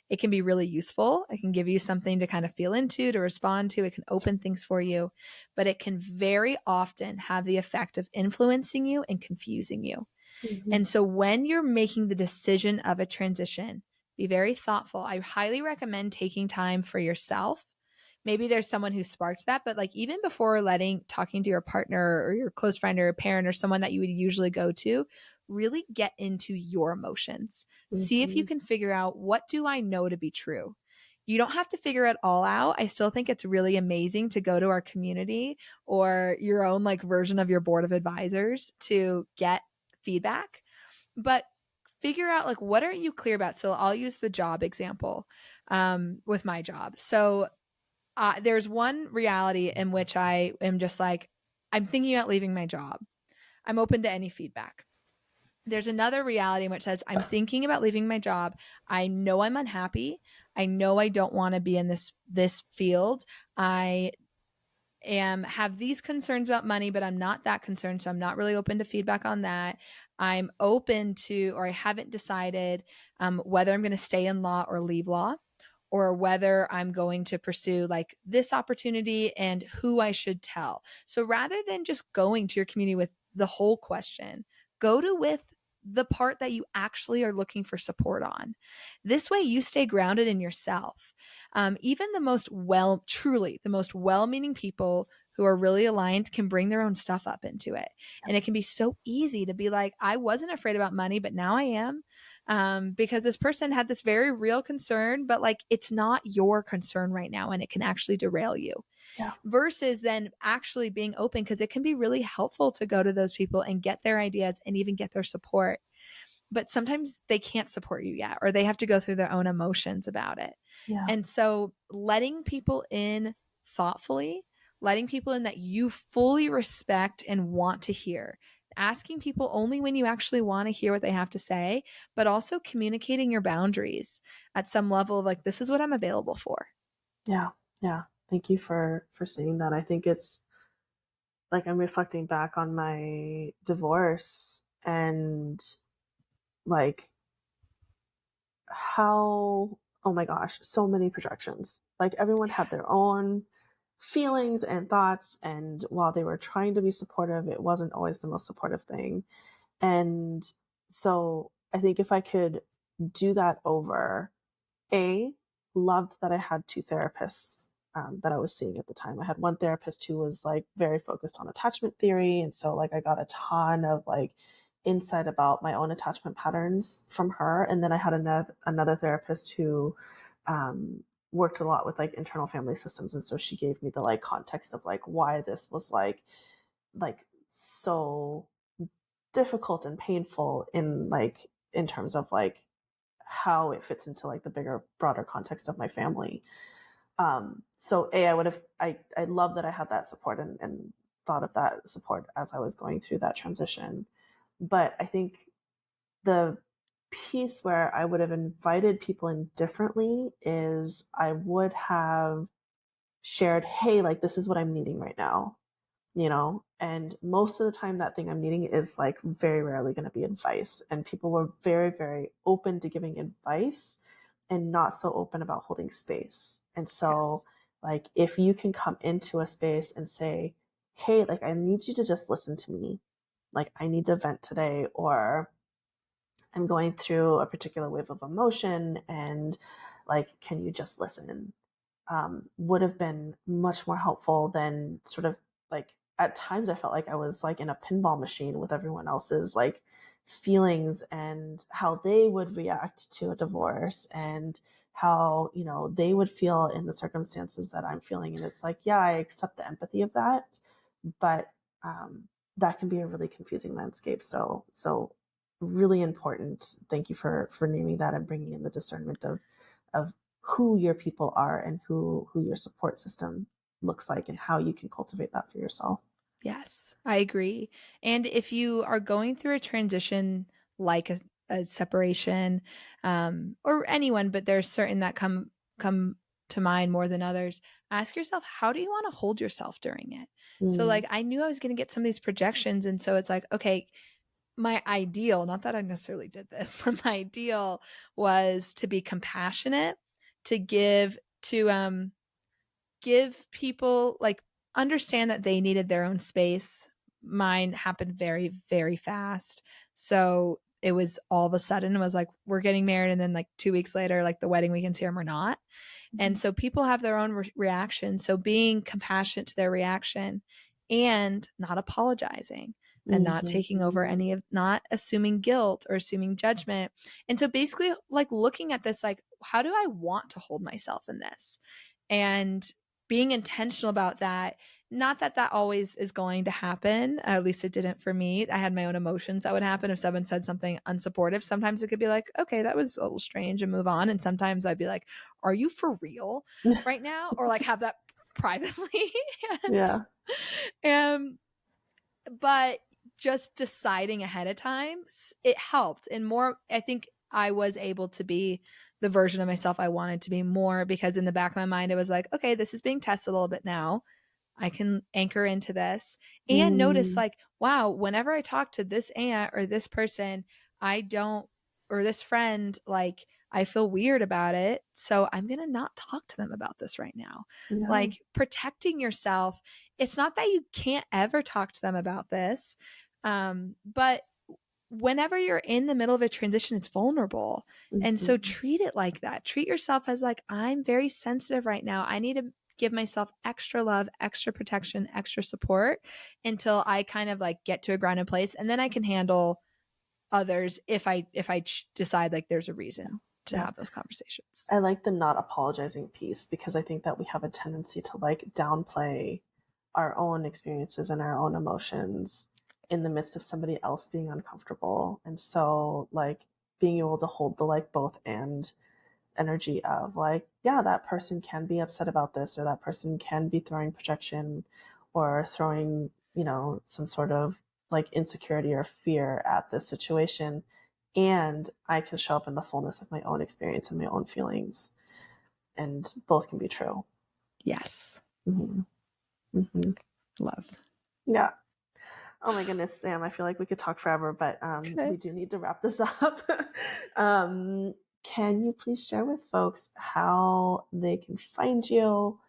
it can be really useful. It can give you something to kind of feel into, to respond to. It can open things for you, but it can very often have the effect of influencing you and confusing you. mhm, And so when you're making the decision of a transition, be very thoughtful. I highly recommend taking time for yourself. Maybe there's someone who sparked that, but like even before talking to your partner or your close friend or a parent or someone that you would usually go to, really get into your emotions. See if you mhm, can figure out, what do I know to be true? You don't have to figure it all out. I still think it's really amazing to go to our community or your own like version of your board of advisors to get feedback, but figure out like, what are you clear about? So I'll use the job example with my job. So there's one reality in which I am just like, I'm thinking about leaving my job. I'm open to any feedback. There's another reality in which says, I'm thinking about leaving my job. I know I'm unhappy. I know I don't want to be in this field. I have these concerns about money, but I'm not that concerned. So I'm not really open to feedback on that. I'm open to, or I haven't decided whether I'm going to stay in law or leave law, or whether I'm going to pursue like this opportunity and who I should tell. So rather than just going to your community with the whole question, go to with the part that you actually are looking for support on. This way you stay grounded in yourself. Even truly the most well-meaning people who are really aligned can bring their own stuff up into it. And it can be so easy to be like, I wasn't afraid about money, but now I am. Because this person had this very real concern, but like it's not your concern right now, and it can actually derail you. yeah, Versus then actually being open, because it can be really helpful to go to those people and get their ideas and even get their support, but sometimes they can't support you yet, or they have to go through their own emotions about it. yeah, And so letting people in thoughtfully, letting people in that you fully respect and want to hear, asking people only when you actually want to hear what they have to say, but also communicating your boundaries at some level of like, this is what I'm available for. yeah, yeah. Thank you for saying that. I think it's like I'm reflecting back on my divorce and like how, oh my gosh, so many projections. Like everyone had their own feelings and thoughts, and while they were trying to be supportive, it wasn't always the most supportive thing. And so I think if I could do that over, A, loved that I had 2 therapists, that I was seeing at the time. I had one therapist who was, like, very focused on attachment theory, and so, like, I got a ton of, like, insight about my own attachment patterns from her, and then I had another therapist who, um, worked a lot with, like, internal family systems, and so she gave me the, like, context of, like, why this was, so difficult and painful in terms of, like, how it fits into, like, the bigger, broader context of my family. So A, I love that I had that support and thought of that support as I was going through that transition. But I think the piece where I would have invited people in differently is I would have shared, hey, like, this is what I'm needing right now, and most of the time that thing I'm needing is, like, very rarely going to be advice. And people were very, very open to giving advice and not so open about holding space. And Yes. so, like, if you can come into a space and say, hey, like, I need you to just listen to me, like, I need to vent today, or I'm going through a particular wave of emotion, and, like, can you just listen? Would have been much more helpful than sort of, like, at times I felt like I was, like, in a pinball machine with everyone else's, like, feelings and how they would react to a divorce, and how, they would feel in the circumstances that I'm feeling. And it's like, yeah, I accept the empathy of that, but that can be a really confusing landscape. So really important. Thank you for naming that and bringing in the discernment of who your people are and who your support system looks like and how you can cultivate that for yourself. Yes, I agree. And if you are going through a transition like a separation, or anyone, but there's certain that come to mind more than others, ask yourself, how do you want to hold yourself during it? So Mm, like I knew I was going to get some of these projections. And so it's like, okay, my ideal, not that I necessarily did this, but my ideal was to be compassionate, to give people like understand that they needed their own space. Mine happened very, very fast. So it was all of a sudden it was like we're getting married and then like 2 weeks later, like the wedding weekend's here and we're not. And mhm, so people have their own reaction. So being compassionate to their reaction and not apologizing and not mhm, taking over any of not assuming guilt or assuming judgment. And so basically like looking at this like how do I want to hold myself in this? And being intentional about that. Not that that always is going to happen. At least it didn't for me. I had my own emotions that would happen if someone said something unsupportive. Sometimes it could be like, okay, that was a little strange and move on. And sometimes I'd be like, are you for real right now? Or like have that privately. and yeah. um but just deciding ahead of time, it helped. And more, I think I was able to be the version of myself I wanted to be more because in the back of my mind, it was like, okay, this is being tested a little bit now. I can anchor into this and notice Mm, like, wow, whenever I talk to this aunt or this person, I don't, or this friend, like I feel weird about it. So I'm going to not talk to them about this right now. yeah. Like protecting yourself. It's not that you can't ever talk to them about this. But whenever you're in the middle of a transition, it's vulnerable. And so Mhm, treat it like that. Treat yourself as like, I'm very sensitive right now. I need to give myself extra love, extra protection, extra support until I kind of like get to a grounded place. And then I can handle others if I decide like there's a reason to yeah. have those conversations. I like the not apologizing piece because I think that we have a tendency to, like, downplay our own experiences and our own emotions in the midst of somebody else being uncomfortable. And so, like, being able to hold the, like, both and energy of, like, yeah, that person can be upset about this, or that person can be throwing projection or throwing, some sort of, like, insecurity or fear at this situation. And I can show up in the fullness of my own experience and my own feelings. And both can be true. Yes. Hmm. Hmm. Love. Yeah. Oh my goodness, Sam, I feel like we could talk forever, but Okay. we do need to wrap this up. um, can you please share with folks how they can find you,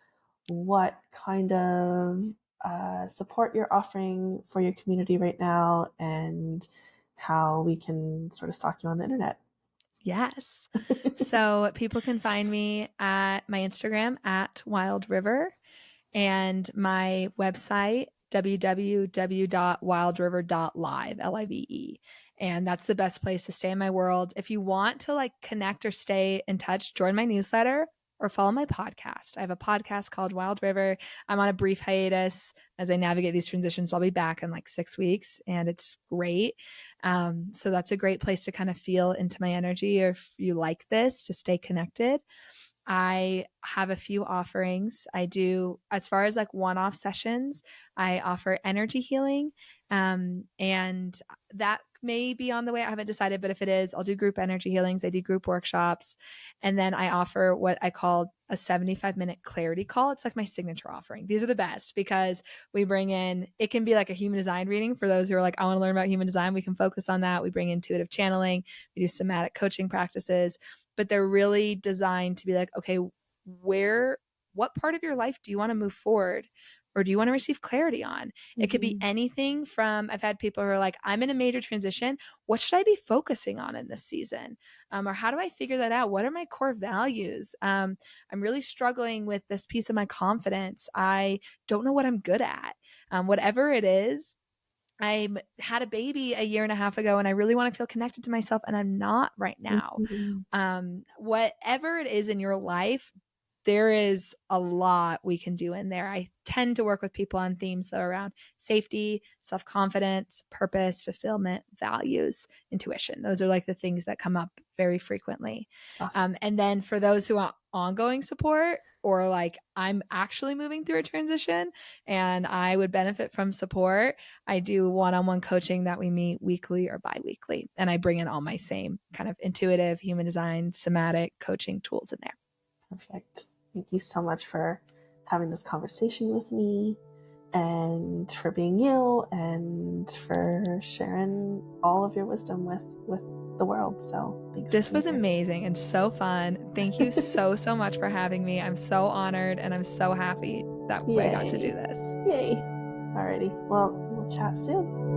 what kind of support you're offering for your community right now, and how we can sort of stalk you on the internet. Yes. So people can find me at my Instagram at Wild River and my website www.wildriver.live, Live. And that's the best place to stay in my world. If you want to like connect or stay in touch, join my newsletter or follow my podcast. I have a podcast called Wild River. I'm on a brief hiatus as I navigate these transitions. I'll be back in like 6 weeks and it's great. So that's a great place to kind of feel into my energy, or if you like this, to stay connected. I have a few offerings. I do, as far as like one off sessions, I offer energy healing. And that may be on the way. I haven't decided, but if it is, I'll do group energy healings. I do group workshops. And then I offer what I call a 75-minute clarity call. It's like my signature offering. These are the best because we bring in, it can be like a human design reading for those who are like, I want to learn about human design. We can focus on that. We bring intuitive channeling. We do somatic coaching practices, but they're really designed to be like, okay, what part of your life do you want to move forward? Or do you want to receive clarity on? Mm-hmm. It could be anything from, I've had people who are like, I'm in a major transition. What should I be focusing on in this season? Or how do I figure that out? What are my core values? I'm really struggling with this piece of my confidence. I don't know what I'm good at. Whatever it is, I had a baby a year and a half ago and I really want to feel connected to myself and I'm not right now. Whatever it is in your life, there is a lot we can do in there. I tend to work with people on themes that are around safety, self-confidence, purpose, fulfillment, values, intuition. Those are like the things that come up very frequently. Awesome. And then for those who want ongoing support, or like I'm actually moving through a transition and I would benefit from support, I do one-on-one coaching that we meet weekly or bi-weekly. And I bring in all my same kind of intuitive, human design, somatic coaching tools in there. Perfect. Thank you so much for having this conversation with me and for being you and for sharing all of your wisdom with the world. So thanks. This was amazing and so fun. Thank you so much for having me. I'm so honored and I'm so happy that I got to do this. Yay. Alrighty. Well, we'll chat soon.